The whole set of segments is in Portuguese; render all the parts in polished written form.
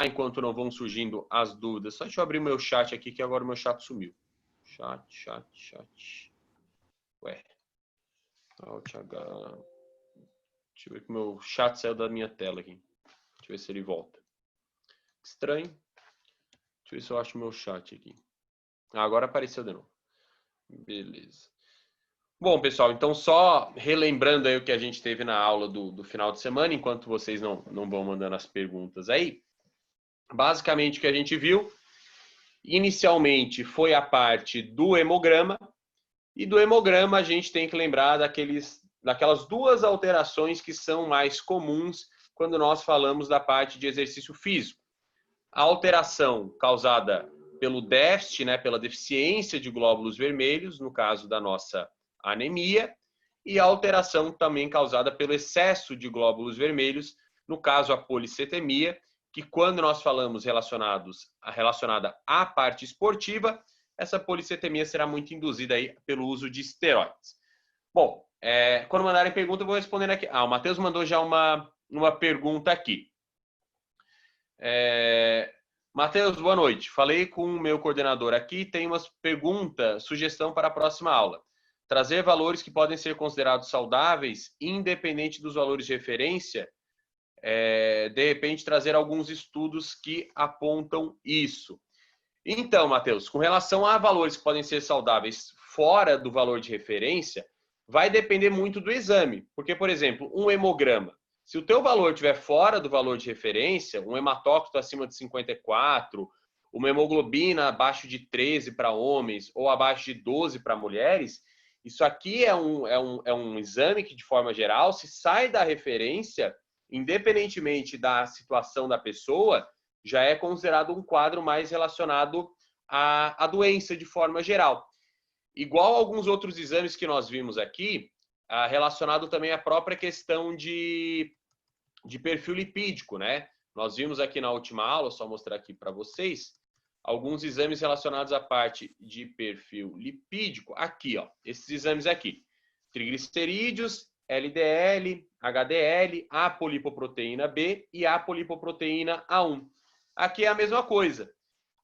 enquanto não vão surgindo as dúvidas. Só deixa eu abrir meu chat aqui, que agora o meu chat sumiu. Chat. Ué. Alt H. Deixa eu ver que o meu chat saiu da minha tela aqui. Deixa eu ver se ele volta. Estranho. Deixa eu ver se eu acho o meu chat aqui. Agora apareceu de novo. Beleza. Bom, pessoal, então só relembrando aí o que a gente teve na aula do final de semana, enquanto vocês não vão mandando as perguntas aí. Basicamente o que a gente viu, inicialmente foi a parte do hemograma, e do hemograma a gente tem que lembrar daquelas duas alterações que são mais comuns quando nós falamos da parte de exercício físico. A alteração causada pelo déficit, né, pela deficiência de glóbulos vermelhos, no caso da nossa anemia, e a alteração também causada pelo excesso de glóbulos vermelhos, no caso a policetemia, que quando nós falamos relacionada à parte esportiva, essa policetemia será muito induzida aí pelo uso de esteroides. Bom, quando mandarem pergunta, eu vou respondendo aqui. O Matheus mandou já uma pergunta aqui. Matheus, boa noite. Falei com o meu coordenador aqui, tem uma pergunta, sugestão para a próxima aula. Trazer valores que podem ser considerados saudáveis, independente dos valores de referência, de repente trazer alguns estudos que apontam isso. Então, Matheus, com relação a valores que podem ser saudáveis fora do valor de referência, vai depender muito do exame. Porque, por exemplo, um hemograma, se o teu valor estiver fora do valor de referência, um hematócrito acima de 54, uma hemoglobina abaixo de 13 para homens ou abaixo de 12 para mulheres, isso aqui é um exame que, de forma geral, se sai da referência, independentemente da situação da pessoa, já é considerado um quadro mais relacionado à doença de forma geral. Igual alguns outros exames que nós vimos aqui, relacionado também à própria questão de perfil lipídico, né? Nós vimos aqui na última aula, só mostrar aqui para vocês, alguns exames relacionados à parte de perfil lipídico. Aqui, ó, esses exames aqui. Triglicerídeos, LDL, HDL, apolipoproteína B e apolipoproteína A1. Aqui é a mesma coisa.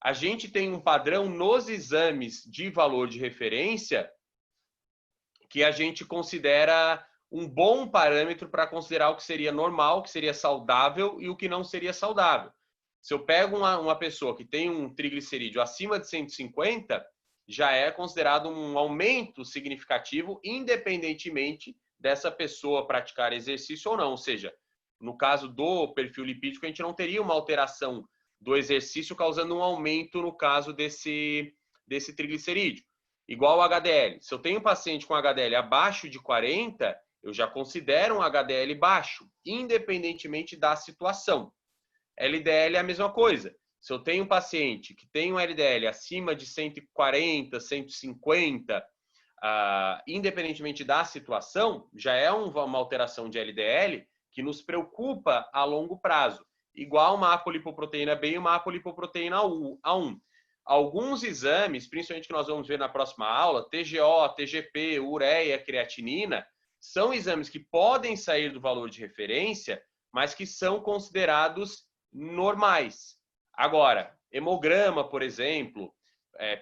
A gente tem um padrão nos exames de valor de referência que a gente considera um bom parâmetro para considerar o que seria normal, o que seria saudável e o que não seria saudável. Se eu pego uma pessoa que tem um triglicerídeo acima de 150, já é considerado um aumento significativo, independentemente dessa pessoa praticar exercício ou não. Ou seja, no caso do perfil lipídico, a gente não teria uma alteração do exercício causando um aumento no caso desse triglicerídeo. Igual o HDL. Se eu tenho um paciente com HDL abaixo de 40, eu já considero um HDL baixo, independentemente da situação. LDL é a mesma coisa. Se eu tenho um paciente que tem um LDL acima de 140, 150, independentemente da situação, já é uma alteração de LDL que nos preocupa a longo prazo. Igual uma apolipoproteína B e uma apolipoproteína A1. Alguns exames, principalmente que nós vamos ver na próxima aula, TGO, TGP, ureia, creatinina, são exames que podem sair do valor de referência, mas que são considerados normais. Agora, hemograma, por exemplo,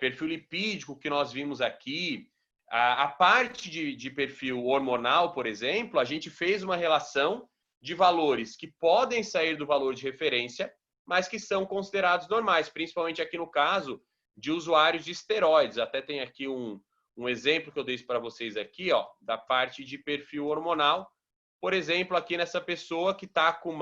perfil lipídico que nós vimos aqui, a parte de perfil hormonal, por exemplo, a gente fez uma relação de valores que podem sair do valor de referência, mas que são considerados normais, principalmente aqui no caso de usuários de esteroides. Até tem aqui um exemplo que eu dei para vocês aqui, ó, da parte de perfil hormonal. Por exemplo, aqui nessa pessoa que está com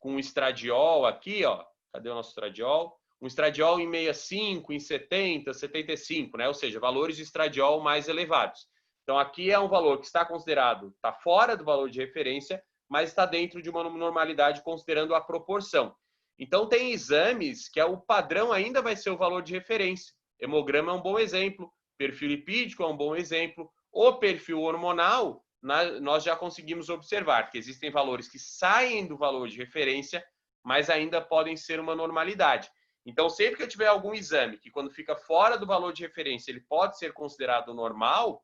um estradiol aqui, ó, cadê o nosso estradiol? Um estradiol em 65, em 70, 75, né? Ou seja, valores de estradiol mais elevados. Então, aqui é um valor que está considerado, está fora do valor de referência, mas está dentro de uma normalidade considerando a proporção. Então, tem exames que o padrão ainda vai ser o valor de referência. Hemograma é um bom exemplo, perfil lipídico é um bom exemplo, o perfil hormonal, nós já conseguimos observar que existem valores que saem do valor de referência, mas ainda podem ser uma normalidade. Então, sempre que eu tiver algum exame que quando fica fora do valor de referência, ele pode ser considerado normal,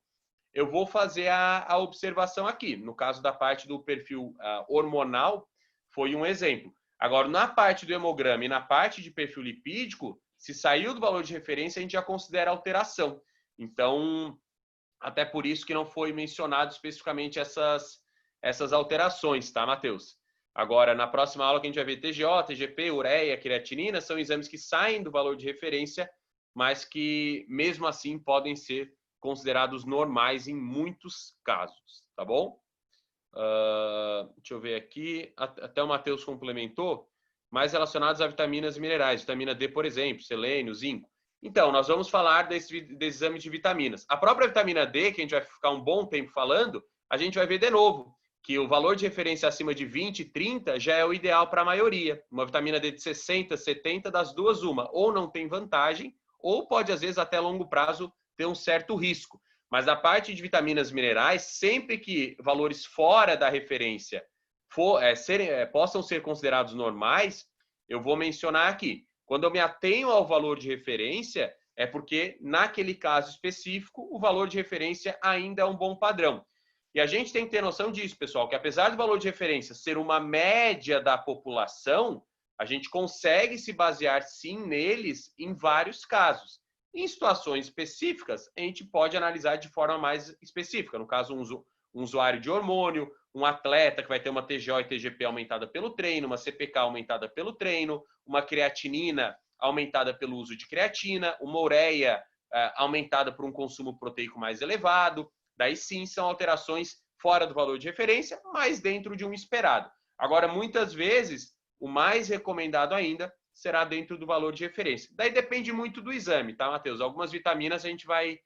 eu vou fazer a observação aqui. No caso da parte do perfil hormonal, foi um exemplo. Agora, na parte do hemograma e na parte de perfil lipídico, se saiu do valor de referência, a gente já considera alteração. Então, até por isso que não foi mencionado especificamente essas alterações, tá, Matheus? Agora, na próxima aula que a gente vai ver TGO, TGP, ureia, creatinina, são exames que saem do valor de referência, mas que, mesmo assim, podem ser considerados normais em muitos casos, tá bom? Deixa eu ver aqui, até o Matheus complementou, mais relacionados a vitaminas e minerais, vitamina D, por exemplo, selênio, zinco. Então, nós vamos falar desse exame de vitaminas. A própria vitamina D, que a gente vai ficar um bom tempo falando, a gente vai ver de novo que o valor de referência acima de 20, 30 já é o ideal para a maioria. Uma vitamina D de 60, 70, das duas uma, ou não tem vantagem, ou pode, às vezes, até a longo prazo, ter um certo risco. Mas a parte de vitaminas e minerais, sempre que valores fora da referência possam ser considerados normais, eu vou mencionar aqui. Quando eu me atenho ao valor de referência, é porque, naquele caso específico, o valor de referência ainda é um bom padrão. E a gente tem que ter noção disso, pessoal, que apesar do valor de referência ser uma média da população, a gente consegue se basear, sim, neles em vários casos. Em situações específicas, a gente pode analisar de forma mais específica. No caso, um usuário de hormônio, um atleta que vai ter uma TGO e TGP aumentada pelo treino, uma CPK aumentada pelo treino, uma creatinina aumentada pelo uso de creatina, uma ureia aumentada por um consumo proteico mais elevado. Daí sim são alterações fora do valor de referência, mas dentro de um esperado. Agora, muitas vezes, o mais recomendado ainda será dentro do valor de referência. Daí depende muito do exame, tá, Matheus? Algumas vitaminas a gente vai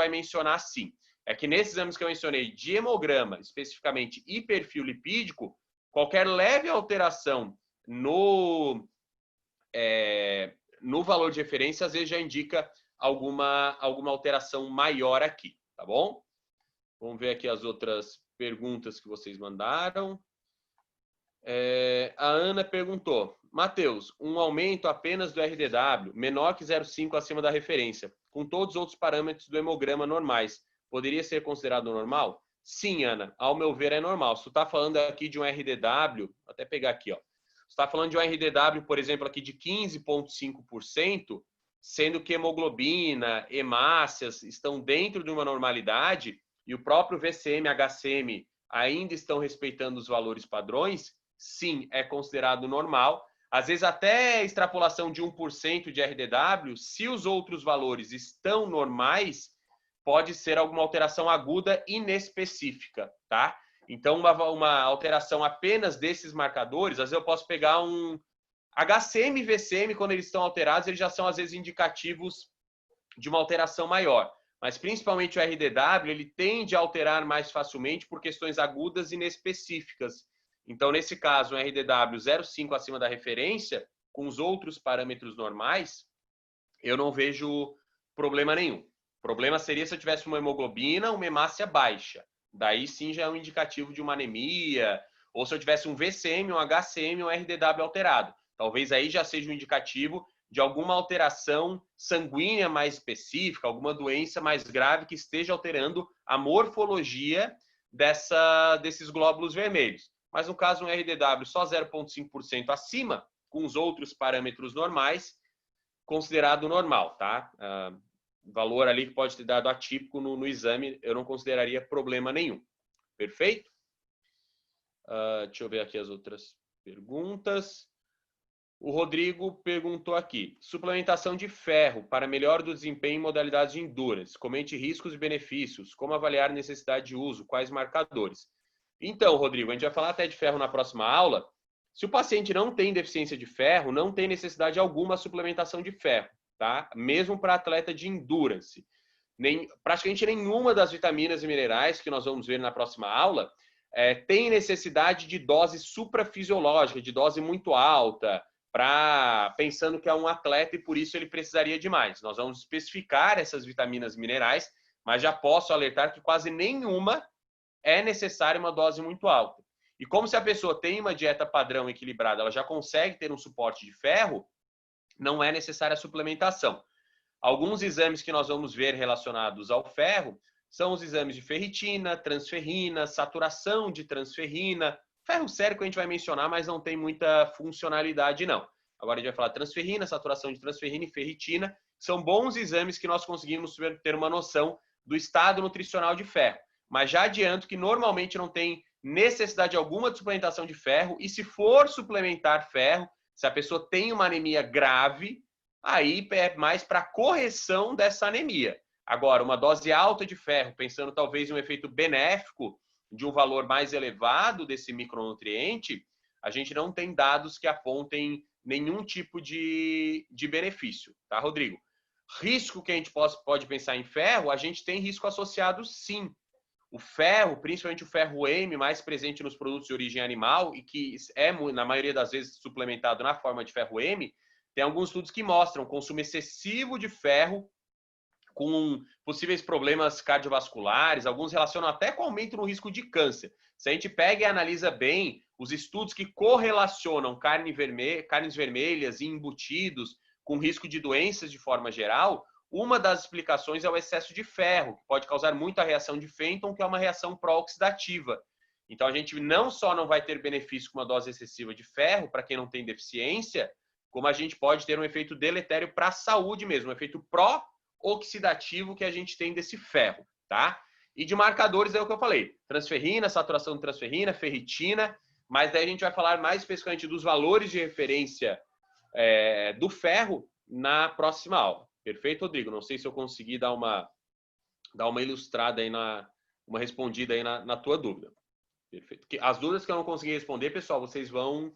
mencionar sim. É que nesses exames que eu mencionei, de hemograma, especificamente, e perfil lipídico, qualquer leve alteração no valor de referência, às vezes já indica alguma alteração maior aqui, tá bom? Vamos ver aqui as outras perguntas que vocês mandaram. A Ana perguntou, Matheus, um aumento apenas do RDW, menor que 0,5 acima da referência, com todos os outros parâmetros do hemograma normais, poderia ser considerado normal? Sim, Ana, ao meu ver é normal. Se tu está falando aqui de um RDW, vou até pegar aqui, ó. Se está falando de um RDW, por exemplo, aqui de 15,5%, sendo que hemoglobina, hemácias estão dentro de uma normalidade e o próprio VCM, HCM ainda estão respeitando os valores padrões, sim, é considerado normal. Às vezes até extrapolação de 1% de RDW, se os outros valores estão normais, pode ser alguma alteração aguda inespecífica, tá? Então, uma alteração apenas desses marcadores, às vezes eu posso pegar um HCM e VCM, quando eles estão alterados, eles já são às vezes indicativos de uma alteração maior. Mas principalmente o RDW, ele tende a alterar mais facilmente por questões agudas e inespecíficas. Então, nesse caso, um RDW 0,5 acima da referência, com os outros parâmetros normais, eu não vejo problema nenhum. O problema seria se eu tivesse uma hemoglobina, uma hemácia baixa. Daí sim já é um indicativo de uma anemia, ou se eu tivesse um VCM, um HCM, um RDW alterado. Talvez aí já seja um indicativo de alguma alteração sanguínea mais específica, alguma doença mais grave que esteja alterando a morfologia desses glóbulos vermelhos. Mas no caso, um RDW só 0,5% acima, com os outros parâmetros normais, considerado normal, tá? Valor ali que pode ter dado atípico no exame, eu não consideraria problema nenhum. Perfeito? Deixa eu ver aqui as outras perguntas. O Rodrigo perguntou aqui, suplementação de ferro para melhor do desempenho em modalidades de endurance. Comente riscos e benefícios, como avaliar necessidade de uso, quais marcadores. Então, Rodrigo, a gente vai falar até de ferro na próxima aula. Se o paciente não tem deficiência de ferro, não tem necessidade alguma de suplementação de ferro, tá? Mesmo para atleta de endurance. Praticamente nenhuma das vitaminas e minerais que nós vamos ver na próxima aula tem necessidade de dose suprafisiológica, de dose muito alta, pensando que é um atleta e por isso ele precisaria de mais. Nós vamos especificar essas vitaminas e minerais, mas já posso alertar que quase nenhuma é necessária uma dose muito alta. E como se a pessoa tem uma dieta padrão equilibrada, ela já consegue ter um suporte de ferro, não é necessária a suplementação. Alguns exames que nós vamos ver relacionados ao ferro são os exames de ferritina, transferrina, saturação de transferrina, Ferro sérico a gente vai mencionar, mas não tem muita funcionalidade, não. Agora a gente vai falar transferrina, saturação de transferrina e ferritina. São bons exames que nós conseguimos ter uma noção do estado nutricional de ferro. Mas já adianto que normalmente não tem necessidade alguma de suplementação de ferro, e se for suplementar ferro, se a pessoa tem uma anemia grave, aí é mais para correção dessa anemia. Agora, uma dose alta de ferro, pensando talvez em um efeito benéfico de um valor mais elevado desse micronutriente, a gente não tem dados que apontem nenhum tipo de benefício, tá, Rodrigo? Risco que a gente pode pensar em ferro, a gente tem risco associado sim. O ferro, principalmente o ferro M, mais presente nos produtos de origem animal e que é, na maioria das vezes, suplementado na forma de ferro M, tem alguns estudos que mostram consumo excessivo de ferro com possíveis problemas cardiovasculares, alguns relacionam até com aumento no risco de câncer. Se a gente pega e analisa bem os estudos que correlacionam carnes vermelhas e embutidos com risco de doenças de forma geral, uma das explicações é o excesso de ferro, que pode causar muita reação de Fenton, que é uma reação pró-oxidativa. Então, a gente não só não vai ter benefício com uma dose excessiva de ferro, para quem não tem deficiência, como a gente pode ter um efeito deletério para a saúde mesmo, um efeito pró-oxidativo que a gente tem desse ferro, tá? E de marcadores é o que eu falei, transferrina, saturação de transferrina, ferritina, mas daí a gente vai falar mais especificamente dos valores de referência do ferro na próxima aula. Perfeito, Rodrigo? Não sei se eu consegui dar uma ilustrada aí, uma respondida aí na tua dúvida. Perfeito. As dúvidas que eu não consegui responder, pessoal, vocês vão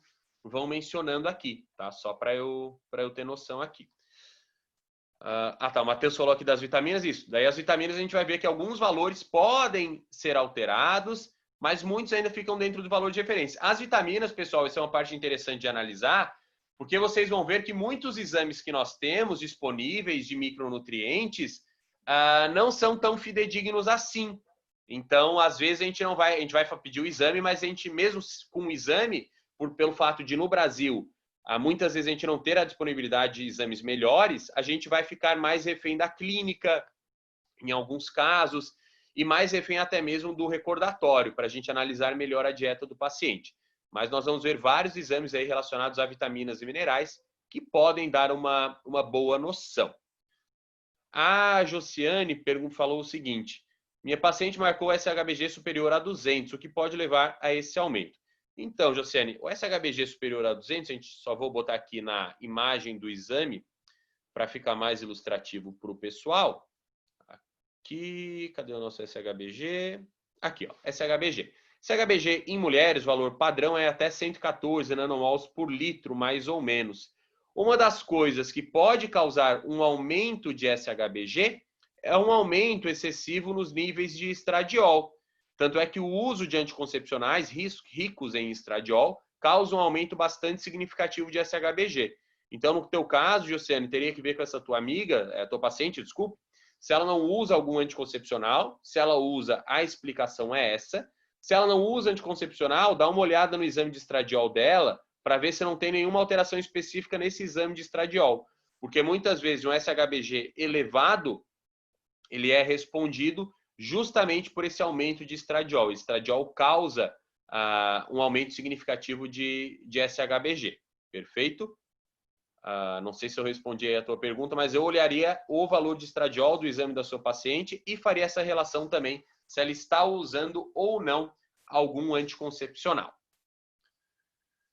mencionando aqui, tá? Só para eu ter noção aqui. Tá, o Matheus falou aqui das vitaminas, isso. Daí as vitaminas a gente vai ver que alguns valores podem ser alterados, mas muitos ainda ficam dentro do valor de referência. As vitaminas, pessoal, isso é uma parte interessante de analisar, porque vocês vão ver que muitos exames que nós temos disponíveis de micronutrientes não são tão fidedignos assim. Então, às vezes, a gente vai pedir o exame, mas a gente mesmo com o exame, pelo fato de no Brasil, muitas vezes a gente não ter a disponibilidade de exames melhores, a gente vai ficar mais refém da clínica, em alguns casos, e mais refém até mesmo do recordatório, para a gente analisar melhor a dieta do paciente. Mas nós vamos ver vários exames aí relacionados a vitaminas e minerais que podem dar uma boa noção. A Josiane falou o seguinte: minha paciente marcou SHBG superior a 200, o que pode levar a esse aumento. Então, Josiane, o SHBG superior a 200, a gente só vou botar aqui na imagem do exame para ficar mais ilustrativo para o pessoal. Aqui, cadê o nosso SHBG? Aqui, ó, SHBG. SHBG em mulheres, o valor padrão é até 114 nanomols por litro, mais ou menos. Uma das coisas que pode causar um aumento de SHBG é um aumento excessivo nos níveis de estradiol. Tanto é que o uso de anticoncepcionais ricos em estradiol causa um aumento bastante significativo de SHBG. Então, no teu caso, Josiane, teria que ver com essa tua amiga, tua paciente, desculpe, se ela não usa algum anticoncepcional. Se ela usa, a explicação é essa. Se ela não usa anticoncepcional, dá uma olhada no exame de estradiol dela para ver se não tem nenhuma alteração específica nesse exame de estradiol. Porque muitas vezes um SHBG elevado, ele é respondido justamente por esse aumento de estradiol. O estradiol causa um aumento significativo de SHBG. Perfeito? Não sei se eu respondi a tua pergunta, mas eu olharia o valor de estradiol do exame da sua paciente e faria essa relação também, se ela está usando ou não algum anticoncepcional.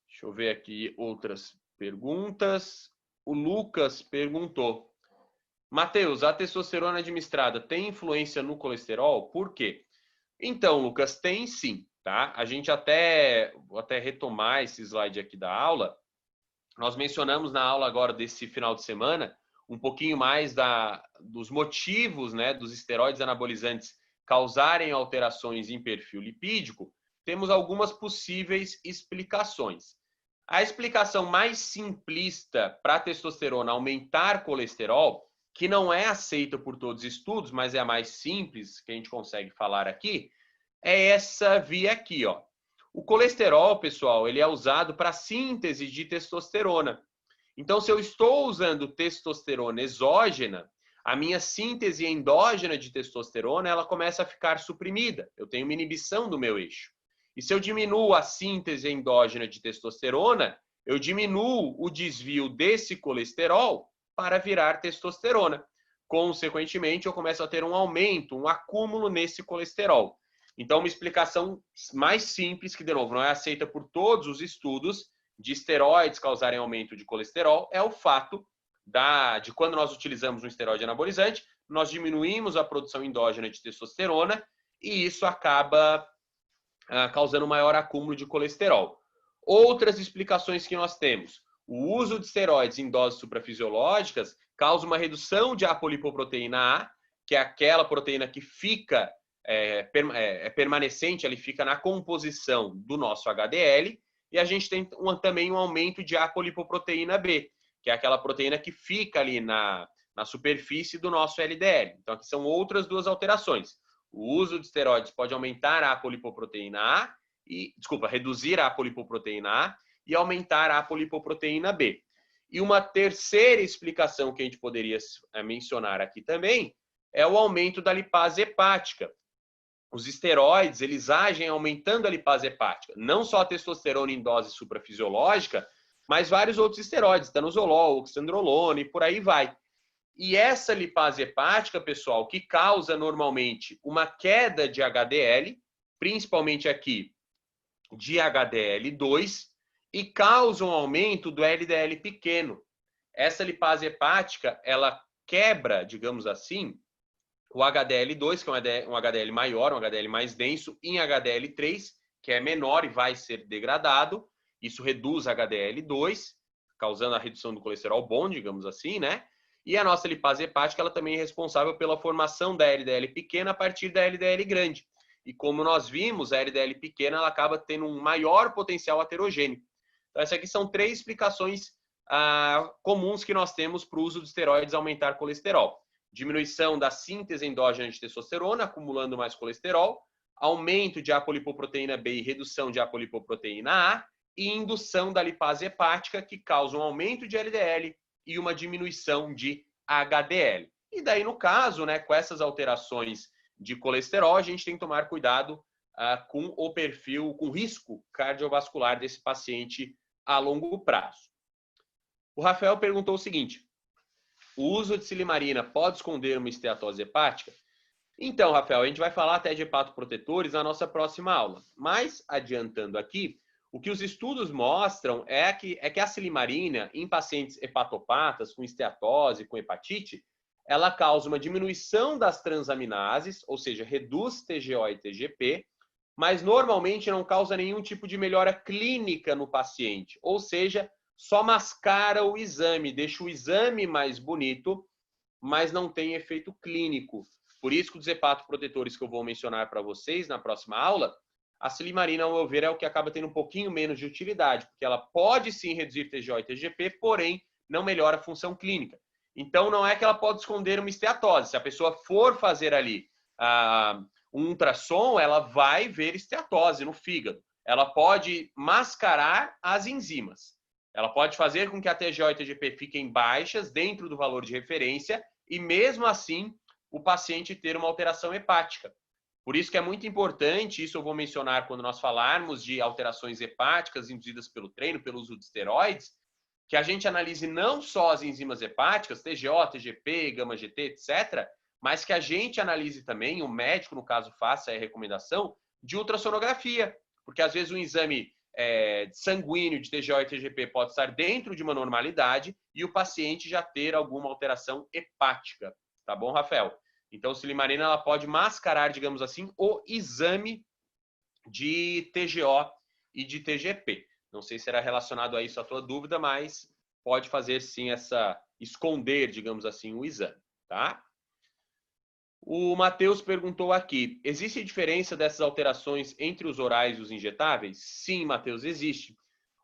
Deixa eu ver aqui outras perguntas. O Lucas perguntou: Matheus, a testosterona administrada tem influência no colesterol? Por quê? Então, Lucas, tem sim, tá? A gente vou até retomar esse slide aqui da aula. Nós mencionamos na aula agora desse final de semana um pouquinho mais dos motivos, né, dos esteroides anabolizantes causarem alterações em perfil lipídico. Temos algumas possíveis explicações. A explicação mais simplista para a testosterona aumentar colesterol, que não é aceita por todos os estudos, mas é a mais simples que a gente consegue falar aqui, é essa via aqui, ó. O colesterol, pessoal, ele é usado para síntese de testosterona. Então, se eu estou usando testosterona exógena, a minha síntese endógena de testosterona, ela começa a ficar suprimida. Eu tenho uma inibição do meu eixo. E se eu diminuo a síntese endógena de testosterona, eu diminuo o desvio desse colesterol para virar testosterona. Consequentemente, eu começo a ter um aumento, um acúmulo nesse colesterol. Então, uma explicação mais simples, que, de novo, não é aceita por todos os estudos de esteroides causarem aumento de colesterol, é o fato de quando nós utilizamos um esteroide anabolizante, nós diminuímos a produção endógena de testosterona e isso acaba causando um maior acúmulo de colesterol. Outras explicações que nós temos. O uso de esteroides em doses suprafisiológicas causa uma redução de apolipoproteína A, que é aquela proteína que fica permanecente, ele fica na composição do nosso HDL, e a gente tem também um aumento de apolipoproteína B, que é aquela proteína que fica ali na superfície do nosso LDL. Então, aqui são outras duas alterações. O uso de esteroides pode aumentar a apolipoproteína A, reduzir a apolipoproteína A e aumentar a apolipoproteína B. E uma terceira explicação que a gente poderia mencionar aqui também é o aumento da lipase hepática. Os esteroides, eles agem aumentando a lipase hepática, não só a testosterona em dose suprafisiológica, mas vários outros esteroides, tanozolol, oxandrolona e por aí vai. E essa lipase hepática, pessoal, que causa normalmente uma queda de HDL, principalmente aqui de HDL2, e causa um aumento do LDL pequeno. Essa lipase hepática, ela quebra, digamos assim, o HDL2, que é um HDL maior, um HDL mais denso, em HDL3, que é menor e vai ser degradado. Isso reduz HDL2, causando a redução do colesterol bom, digamos assim, né? E a nossa lipase hepática, ela também é responsável pela formação da LDL pequena a partir da LDL grande. E como nós vimos, a LDL pequena ela acaba tendo um maior potencial aterogênico. Então, essas aqui são 3 explicações comuns que nós temos para o uso de esteroides aumentar colesterol. Diminuição da síntese endógena de testosterona, acumulando mais colesterol, aumento de apolipoproteína B e redução de apolipoproteína A, e indução da lipase hepática, que causa um aumento de LDL e uma diminuição de HDL. E daí, no caso, né, com essas alterações de colesterol, a gente tem que tomar cuidado com o perfil, com o risco cardiovascular desse paciente a longo prazo. O Rafael perguntou o seguinte: o uso de silimarina pode esconder uma esteatose hepática? Então, Rafael, a gente vai falar até de hepatoprotetores na nossa próxima aula. Mas, adiantando aqui, o que os estudos mostram é que a silimarina, em pacientes hepatopatas, com esteatose, com hepatite, ela causa uma diminuição das transaminases, ou seja, reduz TGO e TGP, mas normalmente não causa nenhum tipo de melhora clínica no paciente, ou seja, só mascara o exame, deixa o exame mais bonito, mas não tem efeito clínico. Por isso que os hepatoprotetores que eu vou mencionar para vocês na próxima aula, a silimarina, ao meu ver, é o que acaba tendo um pouquinho menos de utilidade, porque ela pode sim reduzir TGO e TGP, porém não melhora a função clínica. Então, não é que ela pode esconder uma esteatose. Se a pessoa for fazer ali um ultrassom, ela vai ver esteatose no fígado. Ela pode mascarar as enzimas. Ela pode fazer com que a TGO e a TGP fiquem baixas dentro do valor de referência e, mesmo assim, o paciente ter uma alteração hepática. Por isso que é muito importante, isso eu vou mencionar quando nós falarmos de alterações hepáticas induzidas pelo treino, pelo uso de esteroides, que a gente analise não só as enzimas hepáticas, TGO, TGP, gama-GT, etc., mas que a gente analise também, o médico, no caso, faça a recomendação de ultrassonografia, porque às vezes um exame sanguíneo de TGO e TGP pode estar dentro de uma normalidade e o paciente já ter alguma alteração hepática. Tá bom, Rafael? Então, a silimarina ela pode mascarar, digamos assim, o exame de TGO e de TGP. Não sei se era relacionado a isso a tua dúvida, mas pode fazer sim esconder, digamos assim, o exame, tá? O Matheus perguntou aqui, existe diferença dessas alterações entre os orais e os injetáveis? Sim, Matheus, existe.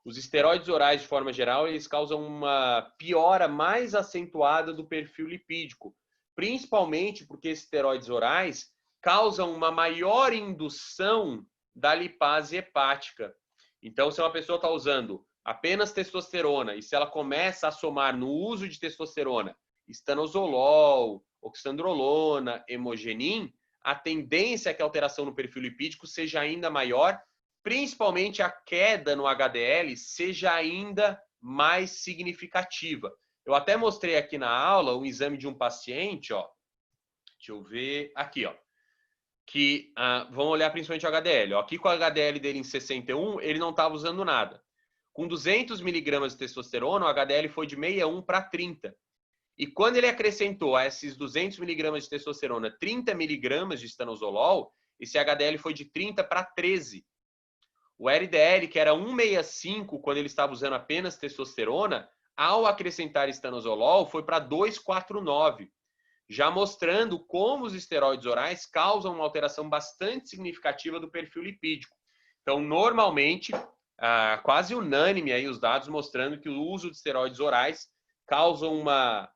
Os esteroides orais, de forma geral, eles causam uma piora mais acentuada do perfil lipídico, principalmente porque esses esteroides orais causam uma maior indução da lipase hepática. Então, se uma pessoa está usando apenas testosterona e se ela começa a somar no uso de testosterona estanozolol, oxandrolona, hemogenin, a tendência é que a alteração no perfil lipídico seja ainda maior, principalmente a queda no HDL seja ainda mais significativa. Eu até mostrei aqui na aula um exame de um paciente, ó. Deixa eu ver aqui, ó. Que vamos olhar principalmente o HDL. Ó. Aqui com o HDL dele em 61, ele não estava usando nada. Com 200 miligramas de testosterona, o HDL foi de 61 para 30. E quando ele acrescentou a esses 200 miligramas de testosterona 30 miligramas de estanozolol, esse HDL foi de 30 para 13. O LDL, que era 165 quando ele estava usando apenas testosterona, ao acrescentar estanozolol, foi para 249, já mostrando como os esteroides orais causam uma alteração bastante significativa do perfil lipídico. Então, normalmente, quase unânime aí os dados mostrando que o uso de esteroides orais causa uma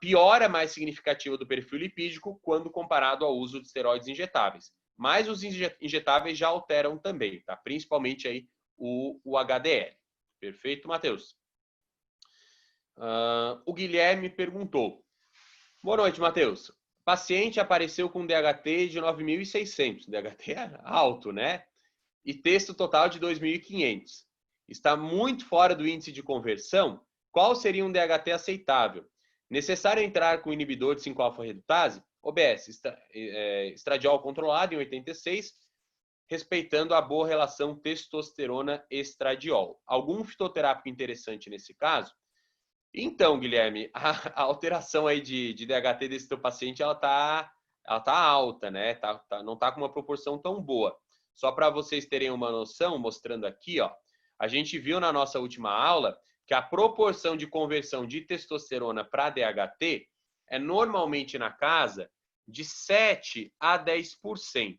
piora mais significativa do perfil lipídico quando comparado ao uso de esteroides injetáveis. Mas os injetáveis já alteram também, tá? Principalmente aí o HDL. Perfeito, Matheus? O Guilherme perguntou. Boa noite, Matheus. Paciente apareceu com DHT de 9.600. DHT é alto, né? E texto total de 2.500. Está muito fora do índice de conversão. Qual seria um DHT aceitável? Necessário entrar com inibidor de 5-alfa-redutase? OBS, estradiol controlado em 86, respeitando a boa relação testosterona-estradiol. Algum fitoterápico interessante nesse caso? Então, Guilherme, a alteração aí de DHT desse teu paciente, ela tá alta, né? Não tá com uma proporção tão boa. Só para vocês terem uma noção, mostrando aqui, ó, a gente viu na nossa última aula que a proporção de conversão de testosterona para DHT é normalmente na casa de 7 a 10%.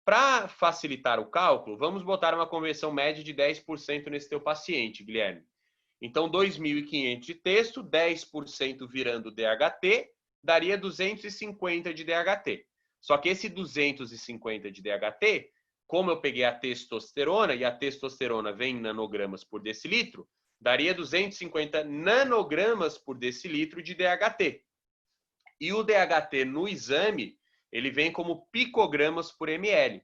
Para facilitar o cálculo, vamos botar uma conversão média de 10% nesse teu paciente, Guilherme. Então, 2.500 de texto, 10% virando DHT, daria 250 de DHT. Só que esse 250 de DHT, como eu peguei a testosterona, e a testosterona vem em nanogramas por decilitro, daria 250 nanogramas por decilitro de DHT. E o DHT no exame, ele vem como picogramas por ml.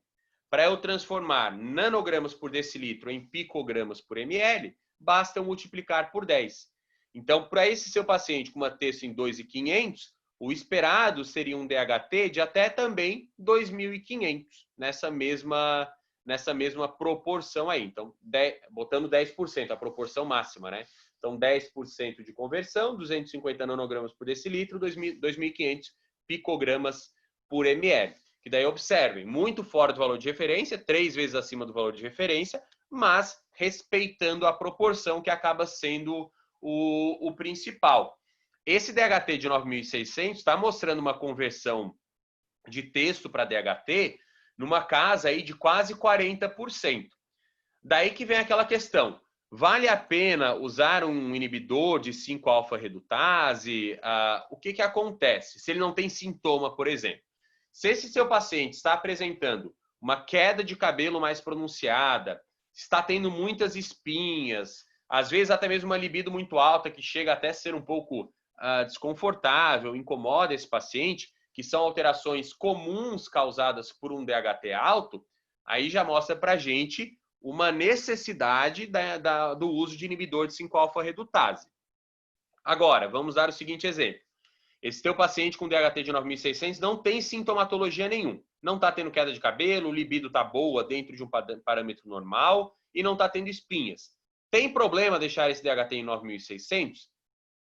Para eu transformar nanogramas por decilitro em picogramas por ml, basta multiplicar por 10. Então, para esse seu paciente com uma testo em 2.500, o esperado seria um DHT de até também 2.500, nessa mesma proporção aí. Então, botando 10%, a proporção máxima, né? Então, 10% de conversão, 250 nanogramas por decilitro, 2.500 picogramas por ml. Que daí, observem, muito fora do valor de referência, 3 vezes acima do valor de referência, mas respeitando a proporção que acaba sendo o principal. Esse DHT de 9.600 está mostrando uma conversão de texto para DHT numa casa aí de quase 40%. Daí que vem aquela questão, vale a pena usar um inibidor de 5-alfa-redutase? O que acontece se ele não tem sintoma, por exemplo? Se esse seu paciente está apresentando uma queda de cabelo mais pronunciada, está tendo muitas espinhas, às vezes até mesmo uma libido muito alta, que chega até a ser um pouco desconfortável, incomoda esse paciente, que são alterações comuns causadas por um DHT alto, aí já mostra para a gente uma necessidade do uso de inibidor de 5-alfa-redutase. Agora, vamos dar o seguinte exemplo. Esse teu paciente com DHT de 9.600 não tem sintomatologia nenhum. Não está tendo queda de cabelo, o libido está boa dentro de um parâmetro normal e não está tendo espinhas. Tem problema deixar esse DHT em 9.600?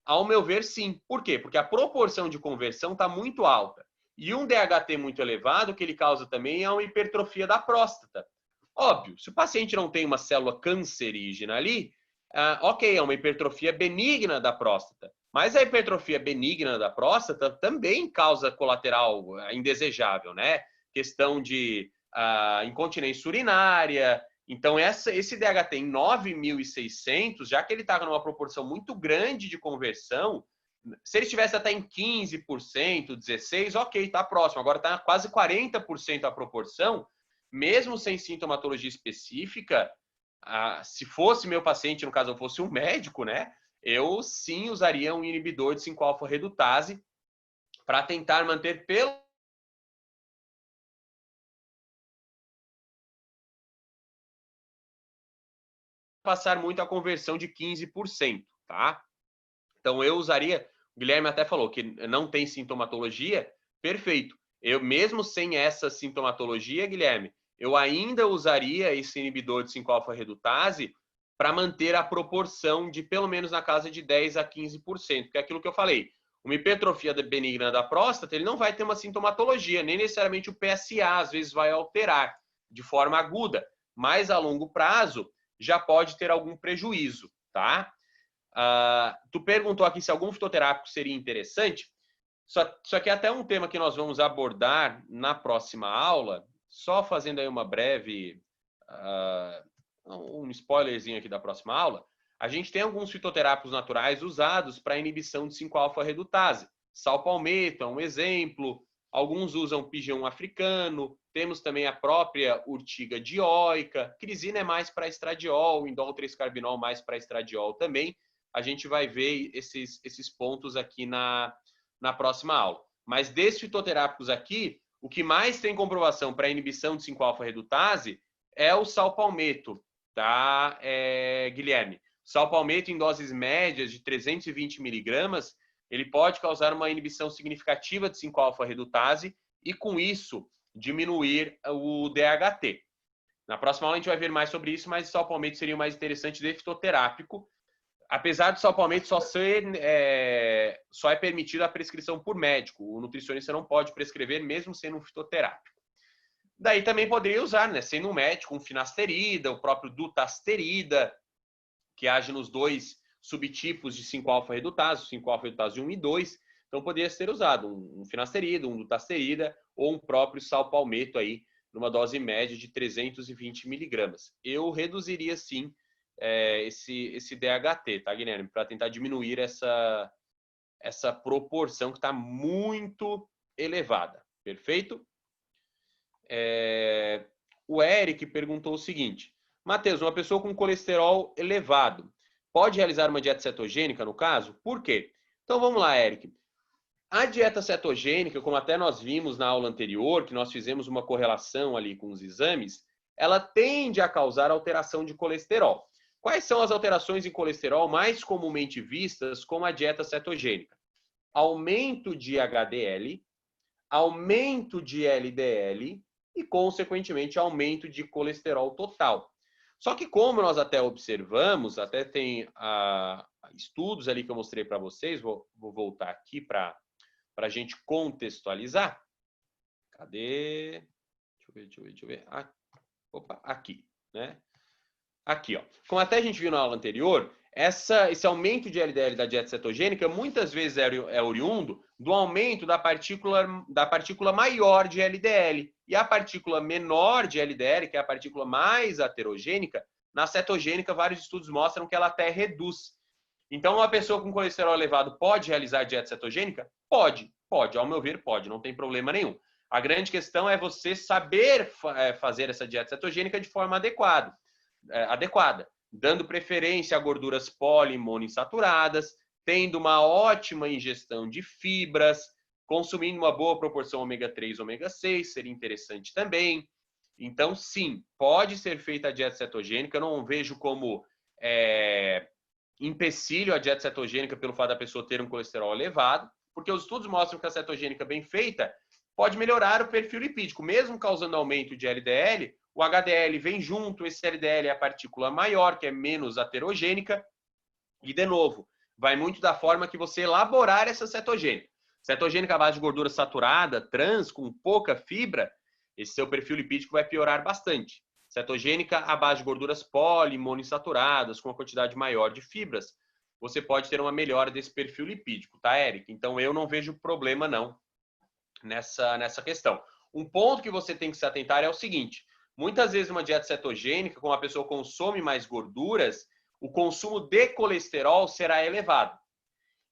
Ao meu ver, sim. Por quê? Porque a proporção de conversão está muito alta. E um DHT muito elevado, o que ele causa também é uma hipertrofia da próstata. Óbvio, se o paciente não tem uma célula cancerígena ali, ok, é uma hipertrofia benigna da próstata. Mas a hipertrofia benigna da próstata também causa colateral indesejável, né? Questão de incontinência urinária. Então, esse DHT em 9.600, já que ele está numa proporção muito grande de conversão, se ele estivesse até em 15%, 16%, ok, está próximo. Agora está quase 40% a proporção, mesmo sem sintomatologia específica. Se fosse meu paciente, no caso eu fosse um médico, né? Eu sim usaria um inibidor de 5-alfa-redutase para tentar manter pelo passar muito a conversão de 15%, tá? Então, eu usaria, o Guilherme até falou que não tem sintomatologia, perfeito. Eu, mesmo sem essa sintomatologia, Guilherme, eu ainda usaria esse inibidor de 5-alfa-redutase para manter a proporção de pelo menos na casa de 10 a 15%, que é aquilo que eu falei. Uma hipertrofia benigna da próstata, ele não vai ter uma sintomatologia, nem necessariamente o PSA, às vezes vai alterar de forma aguda, mas a longo prazo já pode ter algum prejuízo, tá? Tu perguntou aqui se algum fitoterápico seria interessante, só que é até um tema que nós vamos abordar na próxima aula, só fazendo aí uma breve, um spoilerzinho aqui da próxima aula, a gente tem alguns fitoterápicos naturais usados para inibição de 5-alfa-redutase. Salpalmeto é um exemplo, alguns usam pigeon africano, temos também a própria urtiga dioica, crisina é mais para estradiol, indol 3-carbinol mais para estradiol também. A gente vai ver esses pontos aqui na próxima aula. Mas desses fitoterápicos aqui, o que mais tem comprovação para inibição de 5-alfa-redutase é o salpalmeto, tá, Guilherme? Salpalmeto em doses médias de 320 miligramas, ele pode causar uma inibição significativa de 5-alfa-redutase e, com isso, diminuir o DHT. Na próxima aula a gente vai ver mais sobre isso, mas o salpalmeto seria o mais interessante de fitoterápico. Apesar do salpalmeto só é permitido a prescrição por médico. O nutricionista não pode prescrever, mesmo sendo um fitoterápico. Daí também poderia usar, né, sendo um médico, um finasterida, o próprio dutasterida, que age nos dois subtipos de 5-alfa-redutase, 5-alfa-redutase 1 e 2. Então, poderia ser usado um finasterida, um dutasterida ou um próprio salpalmeto aí, numa dose média de 320 miligramas. Eu reduziria, sim, esse DHT, tá, Guilherme? Para tentar diminuir essa proporção que está muito elevada. Perfeito? O Eric perguntou o seguinte: Matheus, uma pessoa com colesterol elevado pode realizar uma dieta cetogênica no caso? Por quê? Então vamos lá, Eric. A dieta cetogênica, como até nós vimos na aula anterior, que nós fizemos uma correlação ali com os exames, ela tende a causar alteração de colesterol. Quais são as alterações em colesterol mais comumente vistas com a dieta cetogênica? Aumento de HDL, aumento de LDL e, consequentemente, aumento de colesterol total. Só que, como nós até observamos, até tem estudos ali que eu mostrei para vocês, vou voltar aqui para a gente contextualizar. Cadê? Deixa eu ver. Opa, aqui, né? Aqui, ó. Como até a gente viu na aula anterior, esse aumento de LDL da dieta cetogênica muitas vezes é oriundo do aumento da partícula maior de LDL. E a partícula menor de LDL, que é a partícula mais aterogênica, na cetogênica, vários estudos mostram que ela até reduz. Então, uma pessoa com colesterol elevado pode realizar dieta cetogênica? Pode, ao meu ver, pode, não tem problema nenhum. A grande questão é você saber fazer essa dieta cetogênica de forma adequada, dando preferência a gorduras poli e monoinsaturadas, tendo uma ótima ingestão de fibras, consumindo uma boa proporção ômega 3 e ômega 6, seria interessante também. Então, sim, pode ser feita a dieta cetogênica, eu não vejo como empecilho a dieta cetogênica pelo fato da pessoa ter um colesterol elevado, porque os estudos mostram que a cetogênica bem feita pode melhorar o perfil lipídico, mesmo causando aumento de LDL, o HDL vem junto, esse LDL é a partícula maior, que é menos aterogênica, e, de novo, vai muito da forma que você elaborar essa cetogênica. Cetogênica à base de gordura saturada, trans, com pouca fibra, esse seu perfil lipídico vai piorar bastante. Cetogênica à base de gorduras poli, monoinsaturadas, com uma quantidade maior de fibras, você pode ter uma melhora desse perfil lipídico, tá, Eric? Então, eu não vejo problema, não, nessa questão. Um ponto que você tem que se atentar é o seguinte: muitas vezes uma dieta cetogênica, como a pessoa consome mais gorduras, o consumo de colesterol será elevado.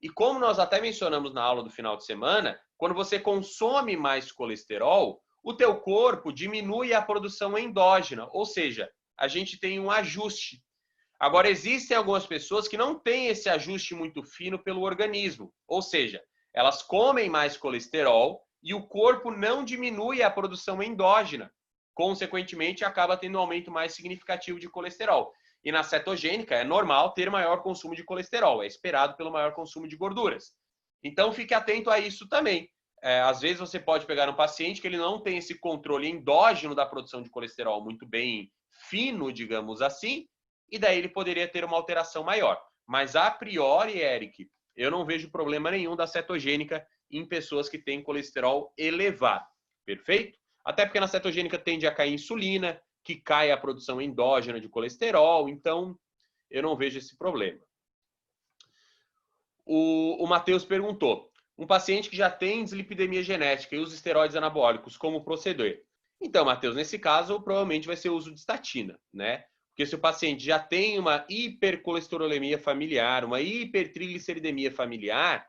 E como nós até mencionamos na aula do final de semana, quando você consome mais colesterol, o teu corpo diminui a produção endógena, ou seja, a gente tem um ajuste. Agora, existem algumas pessoas que não têm esse ajuste muito fino pelo organismo, ou seja, elas comem mais colesterol e o corpo não diminui a produção endógena. Consequentemente, acaba tendo um aumento mais significativo de colesterol. E na cetogênica é normal ter maior consumo de colesterol, é esperado pelo maior consumo de gorduras. Então fique atento a isso também. Às vezes você pode pegar um paciente que ele não tem esse controle endógeno da produção de colesterol muito bem fino, digamos assim, e daí ele poderia ter uma alteração maior. Mas a priori, Eric, eu não vejo problema nenhum da cetogênica em pessoas que têm colesterol elevado. Perfeito? Até porque na cetogênica tende a cair insulina, que cai a produção endógena de colesterol, então eu não vejo esse problema. O Matheus perguntou, um paciente que já tem dislipidemia genética e usa esteroides anabólicos, como proceder? Então, Matheus, nesse caso, provavelmente vai ser o uso de estatina, né? Porque se o paciente já tem uma hipercolesterolemia familiar, uma hipertrigliceridemia familiar,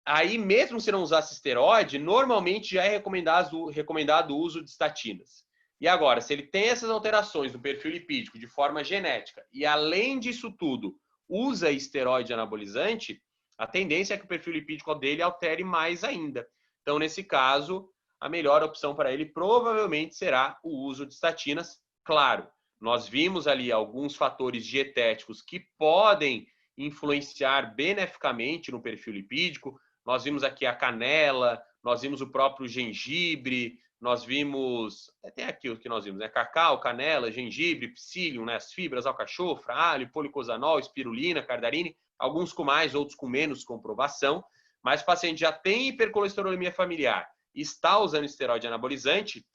aí mesmo se não usasse esteroide, normalmente já é recomendado o uso de estatinas. E agora, se ele tem essas alterações no perfil lipídico de forma genética e além disso tudo usa esteroide anabolizante, a tendência é que o perfil lipídico dele altere mais ainda. Então, nesse caso, a melhor opção para ele provavelmente será o uso de estatinas. Claro, nós vimos ali alguns fatores dietéticos que podem influenciar beneficamente no perfil lipídico. Nós vimos aqui a canela, nós vimos o próprio gengibre, nós vimos, tem aqui o que nós vimos, né? Cacau, canela, gengibre, psyllium, né? As fibras, alcachofra, alho, policosanol, espirulina, cardarine, alguns com mais, outros com menos comprovação, mas o paciente já tem hipercolesterolemia familiar e está usando esteroide anabolizante,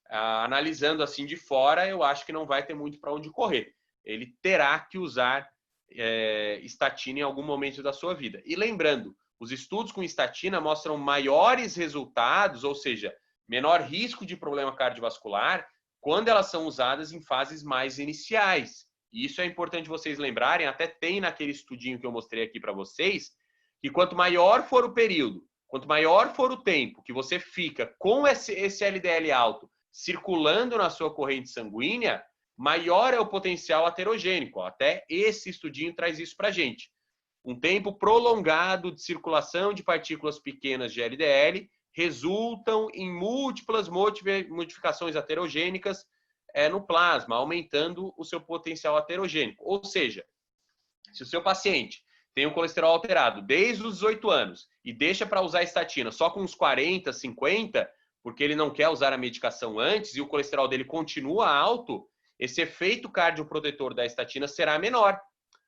analisando assim de fora, eu acho que não vai ter muito para onde correr. Ele terá que usar estatina em algum momento da sua vida. E lembrando, os estudos com estatina mostram maiores resultados, ou seja, menor risco de problema cardiovascular, quando elas são usadas em fases mais iniciais. E isso é importante vocês lembrarem, até tem naquele estudinho que eu mostrei aqui para vocês, que quanto maior for o período, quanto maior for o tempo que você fica com esse LDL alto circulando na sua corrente sanguínea, maior é o potencial aterogênico. Até esse estudinho traz isso para a gente. Um tempo prolongado de circulação de partículas pequenas de LDL resultam em múltiplas modificações aterogênicas no plasma, aumentando o seu potencial aterogênico. Ou seja, se o seu paciente tem um colesterol alterado desde os 18 anos e deixa para usar estatina só com uns 40, 50, porque ele não quer usar a medicação antes e o colesterol dele continua alto, esse efeito cardioprotetor da estatina será menor.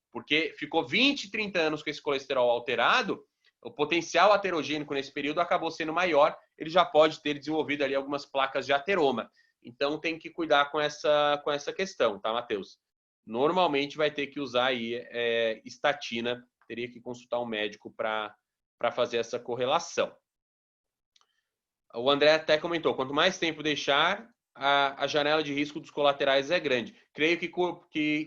Porque ficou 20, 30 anos com esse colesterol alterado, o potencial aterogênico nesse período acabou sendo maior, ele já pode ter desenvolvido ali algumas placas de ateroma. Então tem que cuidar com essa questão, tá, Matheus? Normalmente vai ter que usar aí estatina, teria que consultar um médico para fazer essa correlação. O André até comentou, quanto mais tempo deixar, a janela de risco dos colaterais é grande. Creio que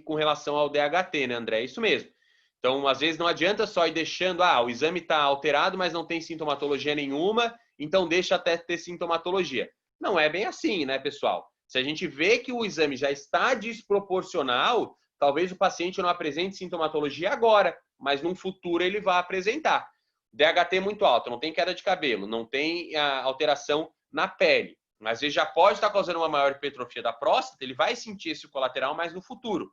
com relação ao DHT, né, André? É isso mesmo. Então, às vezes não adianta só ir deixando, o exame está alterado, mas não tem sintomatologia nenhuma, então deixa até ter sintomatologia. Não é bem assim, né, pessoal? Se a gente vê que o exame já está desproporcional, talvez o paciente não apresente sintomatologia agora, mas no futuro ele vai apresentar. DHT muito alto, não tem queda de cabelo, não tem alteração na pele. Às vezes já pode estar causando uma maior hipertrofia da próstata, ele vai sentir esse colateral mais no futuro.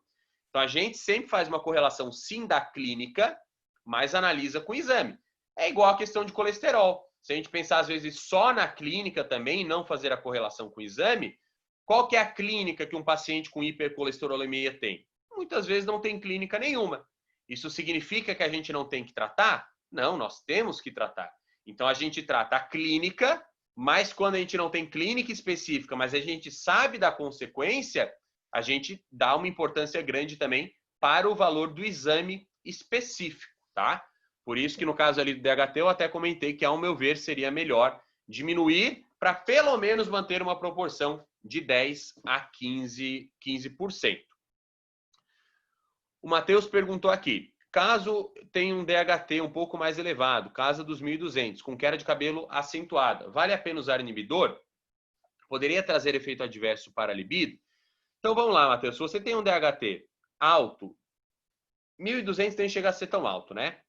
Então a gente sempre faz uma correlação sim da clínica, mas analisa com o exame. É igual a questão de colesterol. Se a gente pensar às vezes só na clínica também e não fazer a correlação com o exame, qual que é a clínica que um paciente com hipercolesterolemia tem? Muitas vezes não tem clínica nenhuma. Isso significa que a gente não tem que tratar? Não, nós temos que tratar. Então a gente trata a clínica, mas quando a gente não tem clínica específica, mas a gente sabe da consequência, a gente dá uma importância grande também para o valor do exame específico, tá? Por isso que no caso ali do DHT eu até comentei que, ao meu ver, seria melhor diminuir para pelo menos manter uma proporção de 10 a 15%. O Matheus perguntou aqui, caso tenha um DHT um pouco mais elevado, casa dos 1.200, com queda de cabelo acentuada, vale a pena usar inibidor? Poderia trazer efeito adverso para a libido? Então vamos lá, Matheus, se você tem um DHT alto, 1.200 tem que chegar a ser tão alto, né?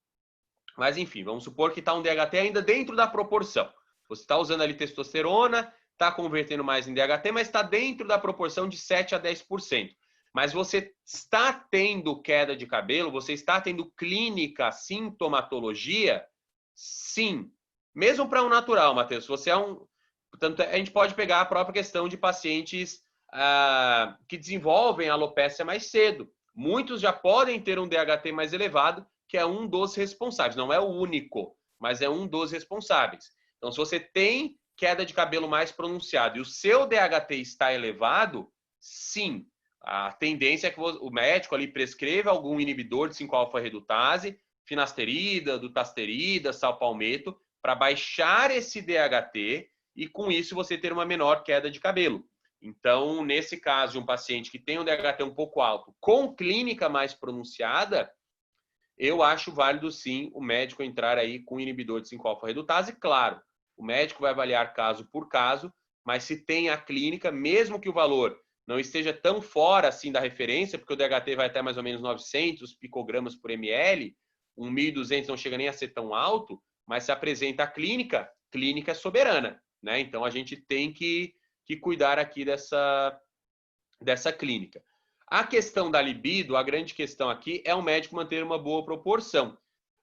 Mas enfim, vamos supor que está um DHT ainda dentro da proporção. Você está usando ali testosterona, está convertendo mais em DHT, mas está dentro da proporção de 7 a 10%. Mas você está tendo queda de cabelo? Você está tendo clínica, sintomatologia? Sim. Mesmo para um natural, Matheus. Você é um... Portanto, a gente pode pegar a própria questão de pacientes que desenvolvem alopecia mais cedo. Muitos já podem ter um DHT mais elevado, que é um dos responsáveis. Não é o único, mas é um dos responsáveis. Então, se você tem queda de cabelo mais pronunciada e o seu DHT está elevado, sim, a tendência é que o médico ali prescreva algum inibidor de 5-alfa-redutase, finasterida, dutasterida, salpalmeto, para baixar esse DHT e com isso você ter uma menor queda de cabelo. Então, nesse caso de um paciente que tem um DHT um pouco alto, com clínica mais pronunciada, eu acho válido sim o médico entrar aí com inibidor de 5-alfa-redutase. Claro, o médico vai avaliar caso por caso, mas se tem a clínica, mesmo que o valor não esteja tão fora assim da referência, porque o DHT vai até mais ou menos 900 picogramas por ml, 1.200 não chega nem a ser tão alto, mas se apresenta a clínica, clínica é soberana, né? Então a gente tem que cuidar aqui dessa clínica. A questão da libido, a grande questão aqui é o médico manter uma boa proporção.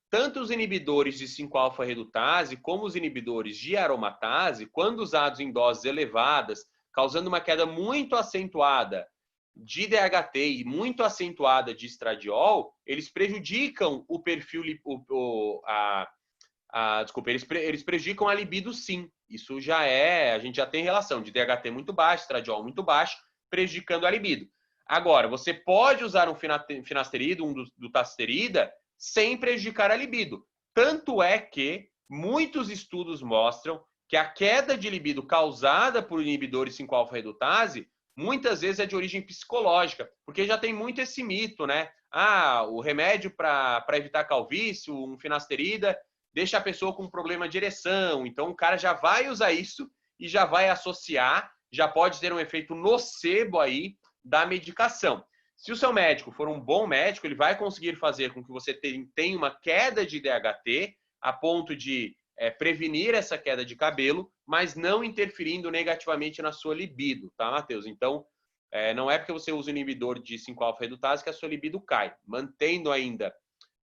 Tanto os inibidores de 5-alfa-redutase como os inibidores de aromatase, quando usados em doses elevadas, causando uma queda muito acentuada de DHT e muito acentuada de estradiol, eles prejudicam o perfil, desculpa, eles prejudicam a libido sim. Isso já a gente já tem relação de DHT muito baixo, estradiol muito baixo, prejudicando a libido. Agora, você pode usar um finasterida, um dutasterida, sem prejudicar a libido. Tanto é que muitos estudos mostram que a queda de libido causada por inibidores 5-alfa-redutase muitas vezes é de origem psicológica, porque já tem muito esse mito, né? O remédio para evitar calvície, um finasterida, deixa a pessoa com um problema de ereção. Então, o cara já vai usar isso e já vai associar, já pode ter um efeito nocebo aí da medicação. Se o seu médico for um bom médico, ele vai conseguir fazer com que você tenha uma queda de DHT a ponto de prevenir essa queda de cabelo, mas não interferindo negativamente na sua libido, tá, Matheus? Então, não é porque você usa o inibidor de 5-alfa-redutase que a sua libido cai. Mantendo ainda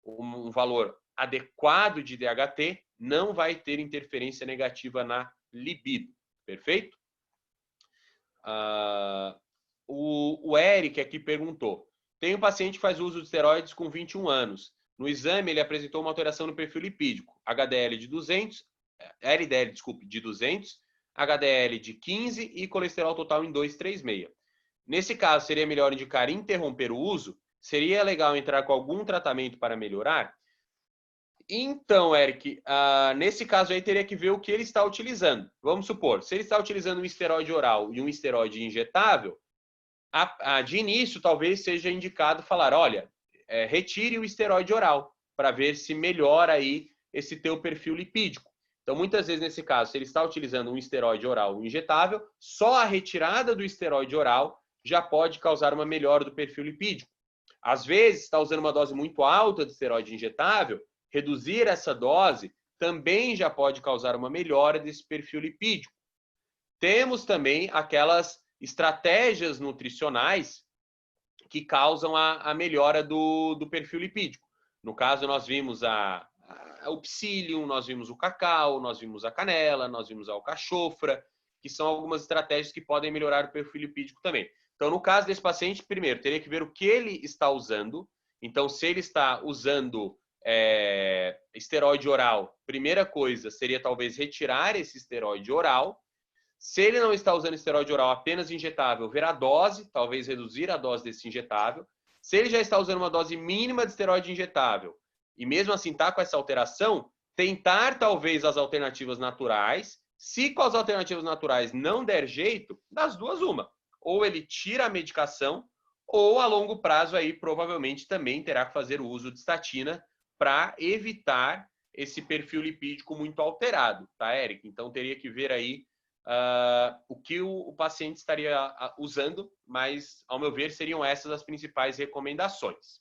um valor adequado de DHT, não vai ter interferência negativa na libido. Perfeito? O Eric aqui perguntou: tem um paciente que faz uso de esteroides com 21 anos. No exame, ele apresentou uma alteração no perfil lipídico. HDL de 200, LDL, desculpe, de 200, HDL de 15 e colesterol total em 236. Nesse caso, seria melhor indicar interromper o uso? Seria legal entrar com algum tratamento para melhorar? Então, Eric, nesse caso aí teria que ver o que ele está utilizando. Vamos supor, se ele está utilizando um esteroide oral e um esteroide injetável, de início talvez seja indicado falar, olha, retire o esteroide oral para ver se melhora aí esse teu perfil lipídico. Então, muitas vezes nesse caso, se ele está utilizando um esteroide oral ou injetável, só a retirada do esteroide oral já pode causar uma melhora do perfil lipídico. Às vezes, está usando uma dose muito alta de esteroide injetável, reduzir essa dose também já pode causar uma melhora desse perfil lipídico. Temos também aquelas estratégias nutricionais que causam a melhora do perfil lipídico. No caso, nós vimos o psyllium, nós vimos o cacau, nós vimos a canela, nós vimos a alcachofra, que são algumas estratégias que podem melhorar o perfil lipídico também. Então, no caso desse paciente, primeiro, teria que ver o que ele está usando. Então, se ele está usando esteroide oral, primeira coisa seria talvez retirar esse esteroide oral. Se ele não está usando esteroide oral apenas injetável, ver a dose, talvez reduzir a dose desse injetável. Se ele já está usando uma dose mínima de esteroide injetável e mesmo assim está com essa alteração, tentar talvez as alternativas naturais. Se com as alternativas naturais não der jeito, das duas uma. Ou ele tira a medicação, ou a longo prazo aí provavelmente também terá que fazer o uso de estatina para evitar esse perfil lipídico muito alterado, tá, Eric? Então teria que ver aí o que o paciente estaria usando, mas, ao meu ver, seriam essas as principais recomendações.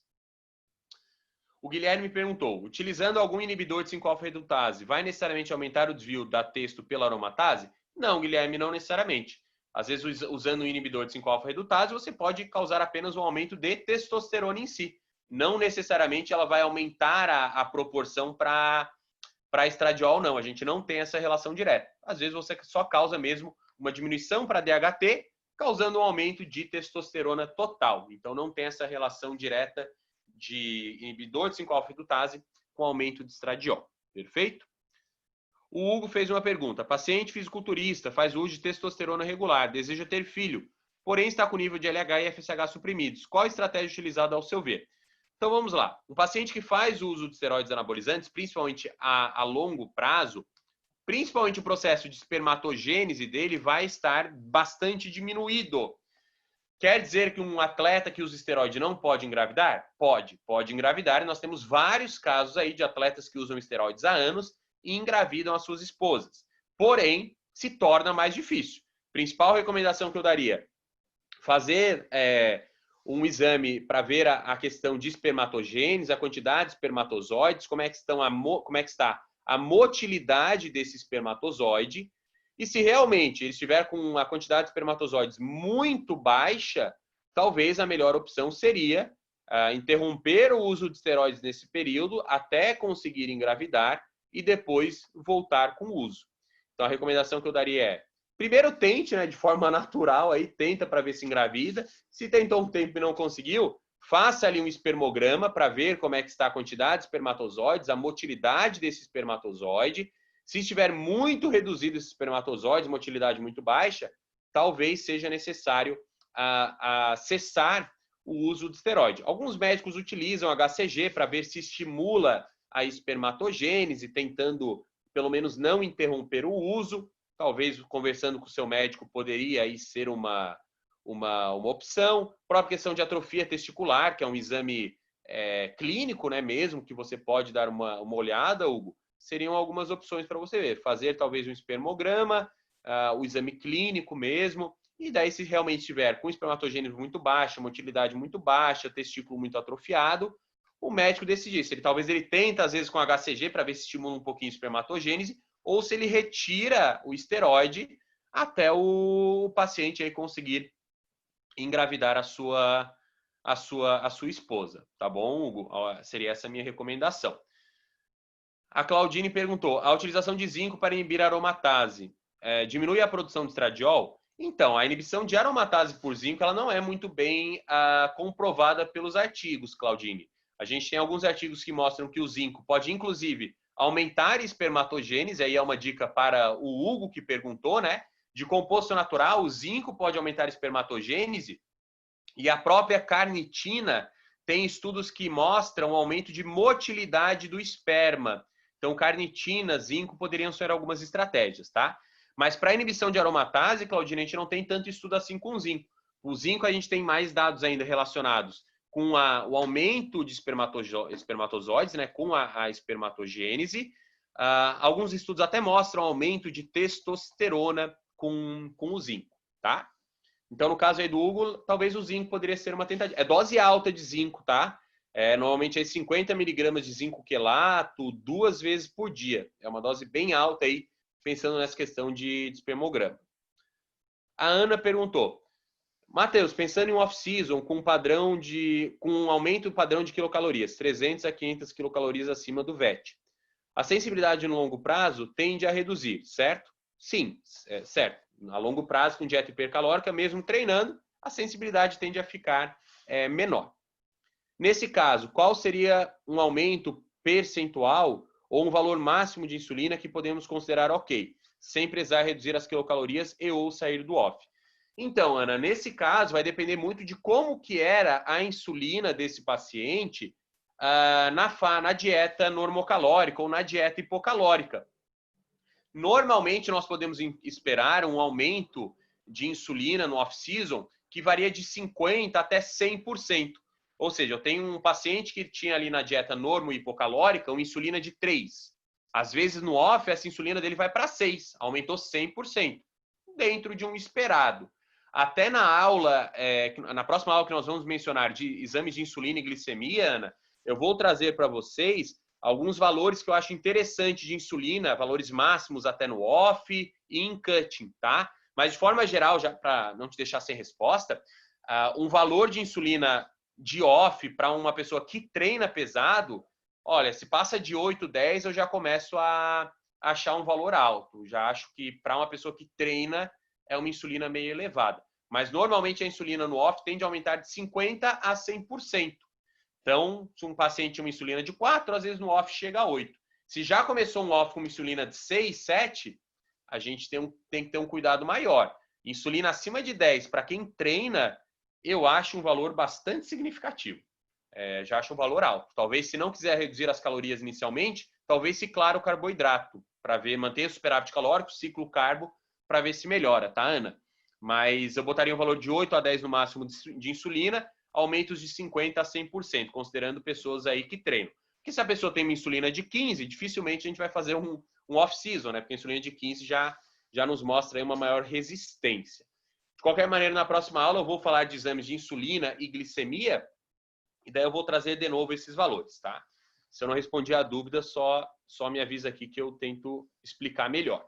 O Guilherme perguntou: utilizando algum inibidor de 5-alfa-redutase, vai necessariamente aumentar o desvio da testo pela aromatase? Não, Guilherme, não necessariamente. Às vezes, usando um inibidor de 5-alfa-redutase, você pode causar apenas um aumento de testosterona em si. Não necessariamente ela vai aumentar a proporção para estradiol, não. A gente não tem essa relação direta. Às vezes, você só causa mesmo uma diminuição para DHT, causando um aumento de testosterona total. Então, não tem essa relação direta de inibidor de 5-alfa-redutase com aumento de estradiol. Perfeito? O Hugo fez uma pergunta. Paciente fisiculturista, faz uso de testosterona regular, deseja ter filho, porém está com nível de LH e FSH suprimidos. Qual a estratégia utilizada ao seu ver? Então vamos lá. Um paciente que faz uso de esteroides anabolizantes, principalmente a longo prazo, principalmente o processo de espermatogênese dele vai estar bastante diminuído. Quer dizer que um atleta que usa esteroide não pode engravidar? Pode engravidar. E nós temos vários casos aí de atletas que usam esteroides há anos e engravidam as suas esposas. Porém, se torna mais difícil. Principal recomendação que eu daria, fazer um exame para ver a questão de espermatogênese, a quantidade de espermatozoides, como é que está a motilidade desse espermatozoide. E se realmente ele estiver com uma quantidade de espermatozoides muito baixa, talvez a melhor opção seria interromper o uso de esteroides nesse período até conseguir engravidar e depois voltar com o uso. Então a recomendação que eu daria é: primeiro tente, né, de forma natural, aí tenta para ver se engravida. Se tentou um tempo e não conseguiu, faça ali um espermograma para ver como é que está a quantidade de espermatozoides, a motilidade desse espermatozoide. Se estiver muito reduzido esse espermatozoide, motilidade muito baixa, talvez seja necessário cessar o uso de esteroide. Alguns médicos utilizam HCG para ver se estimula a espermatogênese, tentando pelo menos não interromper o uso. Talvez conversando com o seu médico poderia aí ser uma opção. Própria questão de atrofia testicular, que é um exame clínico, né, mesmo, que você pode dar uma olhada, Hugo. Seriam algumas opções para você ver. Fazer talvez um espermograma, o exame clínico mesmo, e daí se realmente estiver com espermatogênese muito baixa, motilidade muito baixa, testículo muito atrofiado, o médico decidir se ele tenta às vezes com HCG para ver se estimula um pouquinho a espermatogênese, ou se ele retira o esteroide até o paciente aí conseguir engravidar a sua esposa, tá bom, Hugo? Seria essa a minha recomendação. A Claudine perguntou: a utilização de zinco para inibir a aromatase diminui a produção de estradiol? Então, a inibição de aromatase por zinco ela não é muito bem comprovada pelos artigos, Claudine. A gente tem alguns artigos que mostram que o zinco pode, inclusive, aumentar a espermatogênese. Aí é uma dica para o Hugo que perguntou, né? De composto natural, o zinco pode aumentar a espermatogênese e a própria carnitina tem estudos que mostram um aumento de motilidade do esperma. Então, carnitina, zinco poderiam ser algumas estratégias, tá? Mas para inibição de aromatase, Claudine, a gente não tem tanto estudo assim com o zinco. O zinco a gente tem mais dados ainda relacionados com o aumento de espermatozoides, né, com a espermatogênese. Alguns estudos até mostram aumento de testosterona com o zinco, tá? Então, no caso aí do Hugo, talvez o zinco poderia ser uma tentativa. É dose alta de zinco, tá? Normalmente é 50 miligramas de zinco quelato 2 vezes por dia. É uma dose bem alta aí, pensando nessa questão de espermograma. A Ana perguntou: Matheus, pensando em um off-season com um aumento do padrão de quilocalorias, 300 a 500 quilocalorias acima do VET, a sensibilidade no longo prazo tende a reduzir, certo? Sim, certo. A longo prazo, com dieta hipercalórica, mesmo treinando, a sensibilidade tende a ficar menor. Nesse caso, qual seria um aumento percentual ou um valor máximo de insulina que podemos considerar ok, sem precisar reduzir as quilocalorias e ou sair do off? Então, Ana, nesse caso vai depender muito de como que era a insulina desse paciente na dieta normocalórica ou na dieta hipocalórica. Normalmente, nós podemos esperar um aumento de insulina no off-season que varia de 50% até 100%. Ou seja, eu tenho um paciente que tinha ali na dieta normo hipocalórica uma insulina de 3. Às vezes, no off, essa insulina dele vai para 6. Aumentou 100%. Dentro de um esperado. Até na aula, na próxima aula que nós vamos mencionar de exames de insulina e glicemia, Ana, eu vou trazer para vocês alguns valores que eu acho interessante de insulina, valores máximos até no off e em cutting, tá? Mas, de forma geral, já para não te deixar sem resposta, um valor de insulina de off para uma pessoa que treina pesado, olha, se passa de 8, 10, eu já começo a achar um valor alto. Já acho que para uma pessoa que treina é uma insulina meio elevada. Mas normalmente a insulina no off tende a aumentar de 50% a 100%. Então, se um paciente tem uma insulina de 4, às vezes no off chega a 8. Se já começou um off com uma insulina de 6, 7, a gente tem que ter um cuidado maior. Insulina acima de 10, para quem treina, eu acho um valor bastante significativo. Já acho um valor alto. Talvez, se não quiser reduzir as calorias inicialmente, talvez ciclar o carboidrato, para ver, manter o superávit calórico, ciclo o carbo, para ver se melhora, tá, Ana? Mas eu botaria um valor de 8 a 10 no máximo de insulina, aumentos de 50% a 100%, considerando pessoas aí que treinam. Porque se a pessoa tem uma insulina de 15, dificilmente a gente vai fazer um off-season, né? Porque a insulina de 15 já nos mostra aí uma maior resistência. De qualquer maneira, na próxima aula eu vou falar de exames de insulina e glicemia, e daí eu vou trazer de novo esses valores, tá? Se eu não respondi a dúvida, só me avisa aqui que eu tento explicar melhor.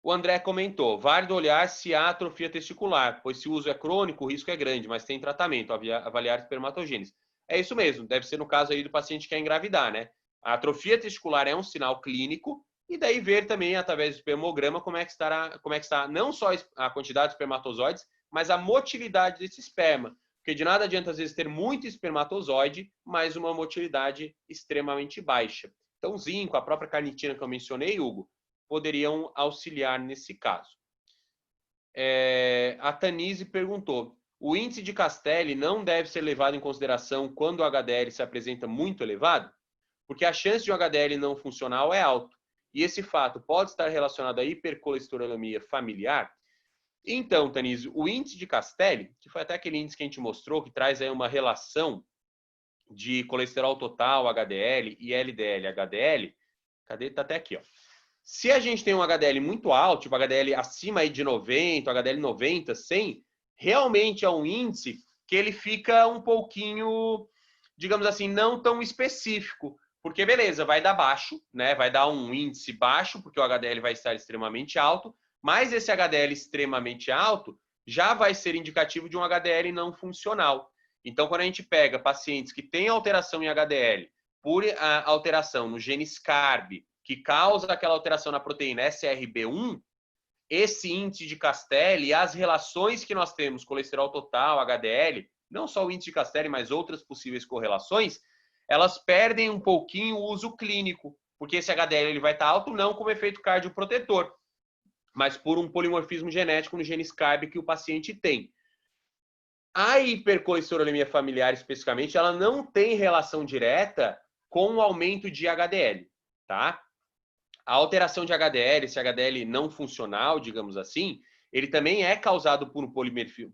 O André comentou, válido olhar se há atrofia testicular, pois se o uso é crônico, o risco é grande, mas tem tratamento, avaliar espermatogênese. É isso mesmo, deve ser no caso aí do paciente que quer engravidar, né? A atrofia testicular é um sinal clínico, e daí ver também, através do espermograma, como é que está não só a quantidade de espermatozoides, mas a motilidade desse esperma. Porque de nada adianta, às vezes, ter muito espermatozoide, mas uma motilidade extremamente baixa. Então, zinco, a própria carnitina que eu mencionei, Hugo, poderiam auxiliar nesse caso. A Tanise perguntou, o índice de Castelli não deve ser levado em consideração quando o HDL se apresenta muito elevado? Porque a chance de um HDL não funcional é alto. E esse fato pode estar relacionado à hipercolesterolemia familiar? Então, Tanise, o índice de Castelli, que foi até aquele índice que a gente mostrou, que traz aí uma relação de colesterol total, HDL, e LDL, HDL, cadê? Tá até aqui, ó. Se a gente tem um HDL muito alto, tipo HDL acima aí de 90, HDL 90, 100, realmente é um índice que ele fica um pouquinho, digamos assim, não tão específico. Porque, beleza, vai dar baixo, né? Vai dar um índice baixo, porque o HDL vai estar extremamente alto, mas esse HDL extremamente alto já vai ser indicativo de um HDL não funcional. Então, quando a gente pega pacientes que têm alteração em HDL por alteração no gene SCARB, que causa aquela alteração na proteína SRB1, esse índice de Castelli e as relações que nós temos, colesterol total, HDL, não só o índice de Castelli, mas outras possíveis correlações, elas perdem um pouquinho o uso clínico, porque esse HDL ele vai estar alto não como efeito cardioprotetor, mas por um polimorfismo genético no gene SCARB que o paciente tem. A hipercolesterolemia familiar, especificamente, ela não tem relação direta com o aumento de HDL, tá? A alteração de HDL, esse HDL não funcional, digamos assim, ele também é causado por um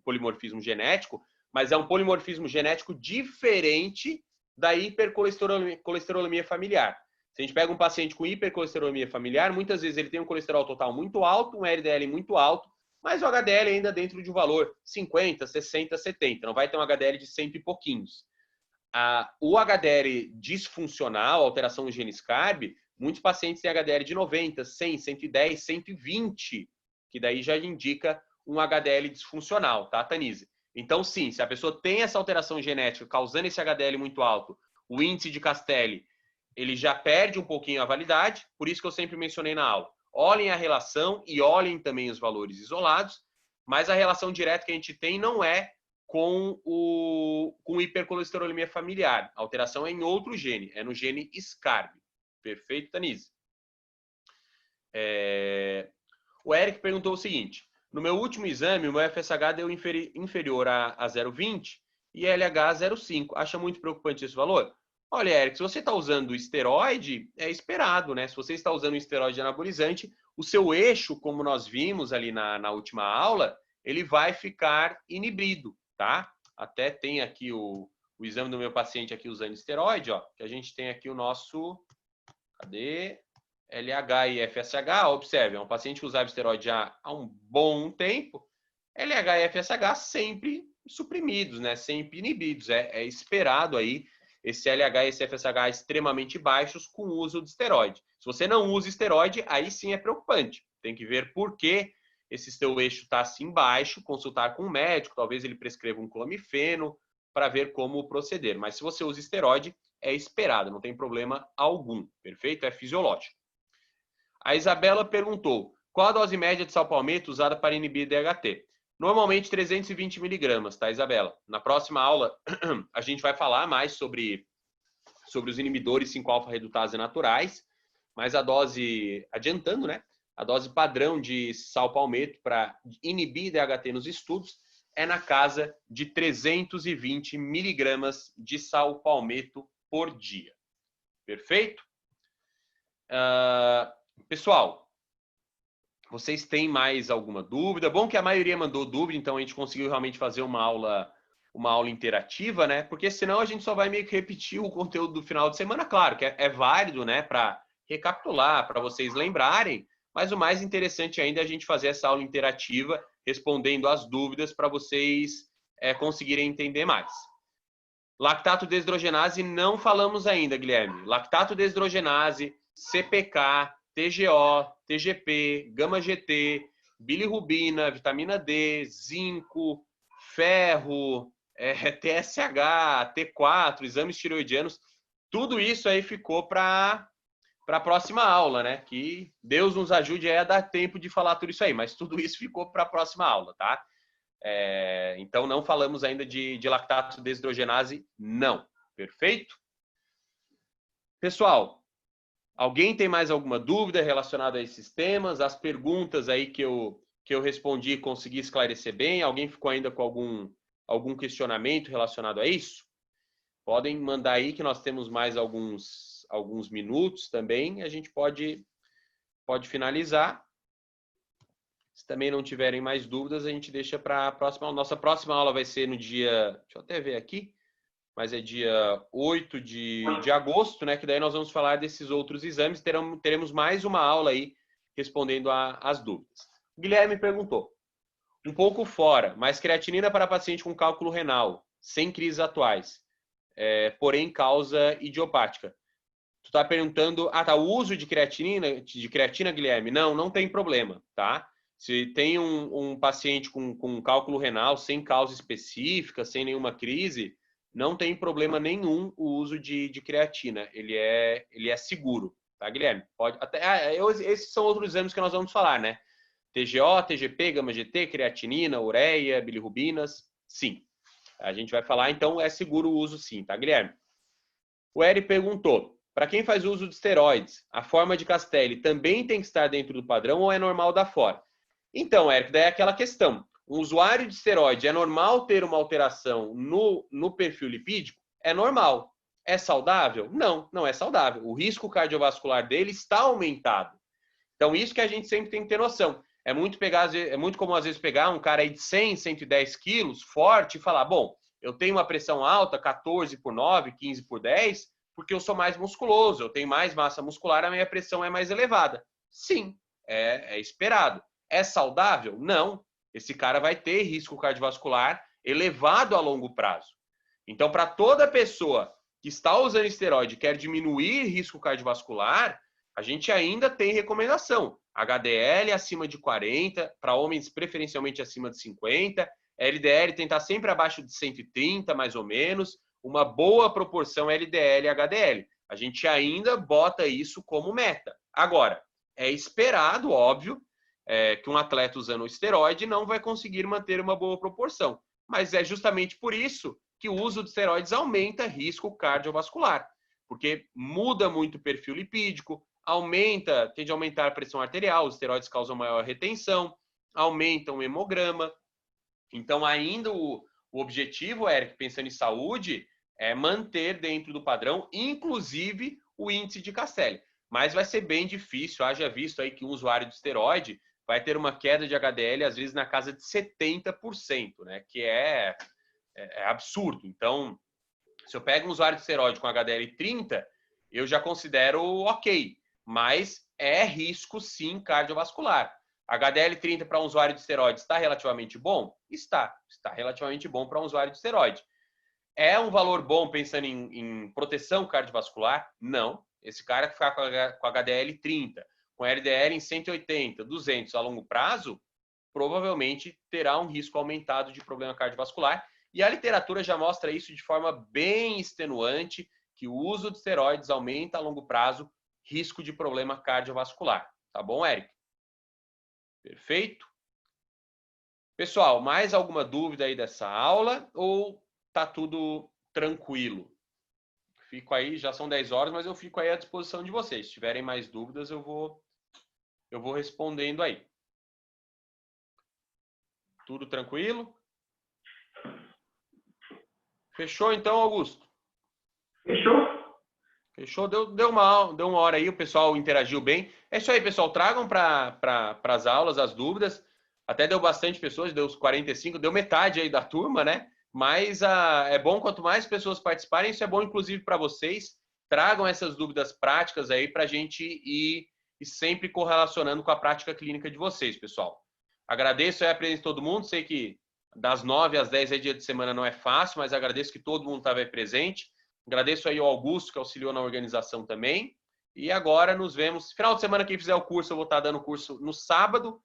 polimorfismo genético, mas é um polimorfismo genético diferente da hipercolesterolemia familiar. Se a gente pega um paciente com hipercolesterolemia familiar, muitas vezes ele tem um colesterol total muito alto, um LDL muito alto, mas o HDL ainda dentro de um valor 50, 60, 70. Não vai ter um HDL de 100 e pouquinhos. O HDL disfuncional, alteração no gene SCARB, muitos pacientes têm HDL de 90, 100, 110, 120, que daí já indica um HDL disfuncional, tá, Tanise? Então, sim, se a pessoa tem essa alteração genética causando esse HDL muito alto, o índice de Castelli, ele já perde um pouquinho a validade, por isso que eu sempre mencionei na aula. Olhem a relação e olhem também os valores isolados, mas a relação direta que a gente tem não é com hipercolesterolemia familiar. A alteração é em outro gene, é no gene SCARB. Perfeito, Tanise? O Eric perguntou o seguinte, no meu último exame, o meu FSH deu inferior a 0,20 e LH 0,5. Acha muito preocupante esse valor? Olha, Eric, se você está usando esteroide, é esperado, né? Se você está usando um esteroide anabolizante, o seu eixo, como nós vimos ali na última aula, ele vai ficar inibido, tá? Até tem aqui o exame do meu paciente aqui usando esteroide, ó, que a gente tem aqui o nosso, cadê? LH e FSH, observe, é um paciente que usava esteroide já há um bom tempo, LH e FSH sempre suprimidos, né? Sempre inibidos, é esperado aí esse LH e esse FSH extremamente baixos com o uso de esteroide. Se você não usa esteroide, aí sim é preocupante. Tem que ver por que esse teu eixo está assim baixo, consultar com um médico, talvez ele prescreva um clomifeno para ver como proceder. Mas se você usa esteroide, é esperado, não tem problema algum, perfeito? É fisiológico. A Isabela perguntou, qual a dose média de sal-palmito usada para inibir DHT? Normalmente 320 miligramas, tá, Isabela? Na próxima aula, a gente vai falar mais sobre os inibidores 5-alfa-redutase naturais, mas a dose, adiantando, né? A dose padrão de sal-palmito para inibir DHT nos estudos é na casa de 320 miligramas de sal-palmito por dia. Perfeito? Pessoal, vocês têm mais alguma dúvida? Bom que a maioria mandou dúvida, então a gente conseguiu realmente fazer uma aula interativa, né? Porque senão a gente só vai meio que repetir o conteúdo do final de semana. Claro que é válido, né? Para recapitular, para vocês lembrarem, mas o mais interessante ainda é a gente fazer essa aula interativa, respondendo as dúvidas para vocês conseguirem entender mais. Lactato desdrogenase não falamos ainda, Guilherme. Lactato desdrogenase, CPK, TGO, TGP, gama-GT, bilirrubina, vitamina D, zinco, ferro, TSH, T4, exames tiroidianos, tudo isso aí ficou para a próxima aula, né? Que Deus nos ajude a dar tempo de falar tudo isso aí, mas tudo isso ficou para a próxima aula, tá? Então, não falamos ainda de lactato desdrogenase, não. Perfeito? Pessoal, alguém tem mais alguma dúvida relacionada a esses temas? As perguntas aí que eu respondi, consegui esclarecer bem? Alguém ficou ainda com algum questionamento relacionado a isso? Podem mandar aí que nós temos mais alguns minutos também. A gente pode finalizar. Se também não tiverem mais dúvidas, a gente deixa para a próxima. Nossa próxima aula vai ser no dia... Deixa eu até ver aqui. Mas é dia 8 de agosto, né? Que daí nós vamos falar desses outros exames. Teremos mais uma aula aí respondendo as dúvidas. O Guilherme perguntou. Um pouco fora, mas creatinina para paciente com cálculo renal, sem crises atuais, porém causa idiopática. Tu tá perguntando, tá, o uso de creatina, Guilherme? Não tem problema, tá? Se tem um paciente com cálculo renal sem causa específica, sem nenhuma crise, não tem problema nenhum o uso de creatina. Ele é seguro, tá, Guilherme? Pode até. Esses são outros exames que nós vamos falar, né? TGO, TGP, gama-GT, creatinina, ureia, bilirrubinas, sim. A gente vai falar, então é seguro o uso sim, tá, Guilherme? O Eri perguntou, para quem faz uso de esteroides, a forma de Castelli também tem que estar dentro do padrão ou é normal dar fora? Então, Érico, daí é aquela questão. Um usuário de esteroide, é normal ter uma alteração no perfil lipídico? É normal. É saudável? Não é saudável. O risco cardiovascular dele está aumentado. Então, isso que a gente sempre tem que ter noção. É muito comum, às vezes, pegar um cara aí de 100, 110 quilos, forte, e falar, bom, eu tenho uma pressão alta, 14/9, 15/10, porque eu sou mais musculoso, eu tenho mais massa muscular, a minha pressão é mais elevada. Sim, é esperado. É saudável? Não. Esse cara vai ter risco cardiovascular elevado a longo prazo. Então, para toda pessoa que está usando esteroide e quer diminuir risco cardiovascular, a gente ainda tem recomendação. HDL acima de 40, para homens preferencialmente acima de 50, LDL tentar sempre abaixo de 130, mais ou menos, uma boa proporção LDL e HDL. A gente ainda bota isso como meta. Agora, é esperado, óbvio, que um atleta usando o esteroide não vai conseguir manter uma boa proporção. Mas é justamente por isso que o uso de esteroides aumenta risco cardiovascular, porque muda muito o perfil lipídico, tende a aumentar a pressão arterial, os esteroides causam maior retenção, aumentam o hemograma. Então, ainda o objetivo, Eric, pensando em saúde, é manter dentro do padrão, inclusive o índice de Castelli. Mas vai ser bem difícil, haja visto aí que um usuário de esteroide vai ter uma queda de HDL, às vezes, na casa de 70%, né? Que é absurdo. Então, se eu pego um usuário de esteroide com HDL 30, eu já considero ok, mas é risco sim cardiovascular. HDL 30 para um usuário de esteroide está relativamente bom? Está relativamente bom para um usuário de esteroide. É um valor bom pensando em proteção cardiovascular? Não. Esse cara que ficar com HDL 30, com LDL em 180, 200 a longo prazo, provavelmente terá um risco aumentado de problema cardiovascular. E a literatura já mostra isso de forma bem extenuante, que o uso de esteroides aumenta a longo prazo risco de problema cardiovascular. Tá bom, Eric? Perfeito? Pessoal, mais alguma dúvida aí dessa aula ou tá tudo tranquilo? Fico aí, já são 10 horas, mas eu fico aí à disposição de vocês. Se tiverem mais dúvidas, eu vou respondendo aí. Tudo tranquilo? Fechou então, Augusto? Fechou? Fechou? Deu uma hora aí, o pessoal interagiu bem. É isso aí, pessoal. Tragam para as aulas as dúvidas. Até deu bastante pessoas, deu uns 45, deu metade aí da turma, né? Mas é bom quanto mais pessoas participarem, isso é bom inclusive para vocês. Tragam essas dúvidas práticas aí para a gente ir sempre correlacionando com a prática clínica de vocês, pessoal. Agradeço aí a presença de todo mundo. Sei que das 9 às 10 é dia de semana, não é fácil, mas agradeço que todo mundo estava aí presente. Agradeço aí ao Augusto, que auxiliou na organização também. E agora nos vemos. Final de semana, quem fizer o curso, eu vou estar dando o curso no sábado.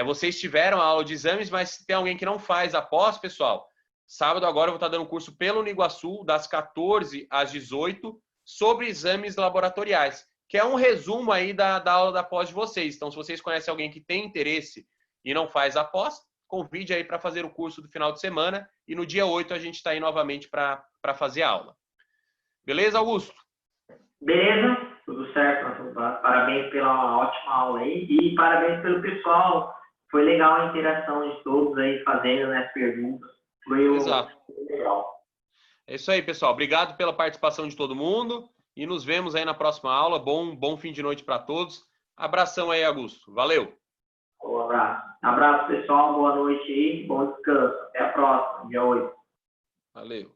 Vocês tiveram a aula de exames, mas se tem alguém que não faz após, pessoal, sábado agora eu vou estar dando curso pelo Uniguaçu, das 14 às 18, sobre exames laboratoriais, que é um resumo aí da aula da pós de vocês. Então, se vocês conhecem alguém que tem interesse e não faz após, convide aí para fazer o curso do final de semana. E no dia 8 a gente está aí novamente para fazer a aula. Beleza, Augusto? Beleza, tudo certo. Parabéns pela ótima aula aí e parabéns pelo pessoal. Foi legal a interação de todos aí fazendo, né, as perguntas. Foi legal. É isso aí, pessoal. Obrigado pela participação de todo mundo e nos vemos aí na próxima aula. Bom fim de noite para todos. Abração aí, Augusto. Valeu. Um abraço. Abraço, pessoal. Boa noite aí. Bom descanso. Até a próxima, dia 8. Valeu.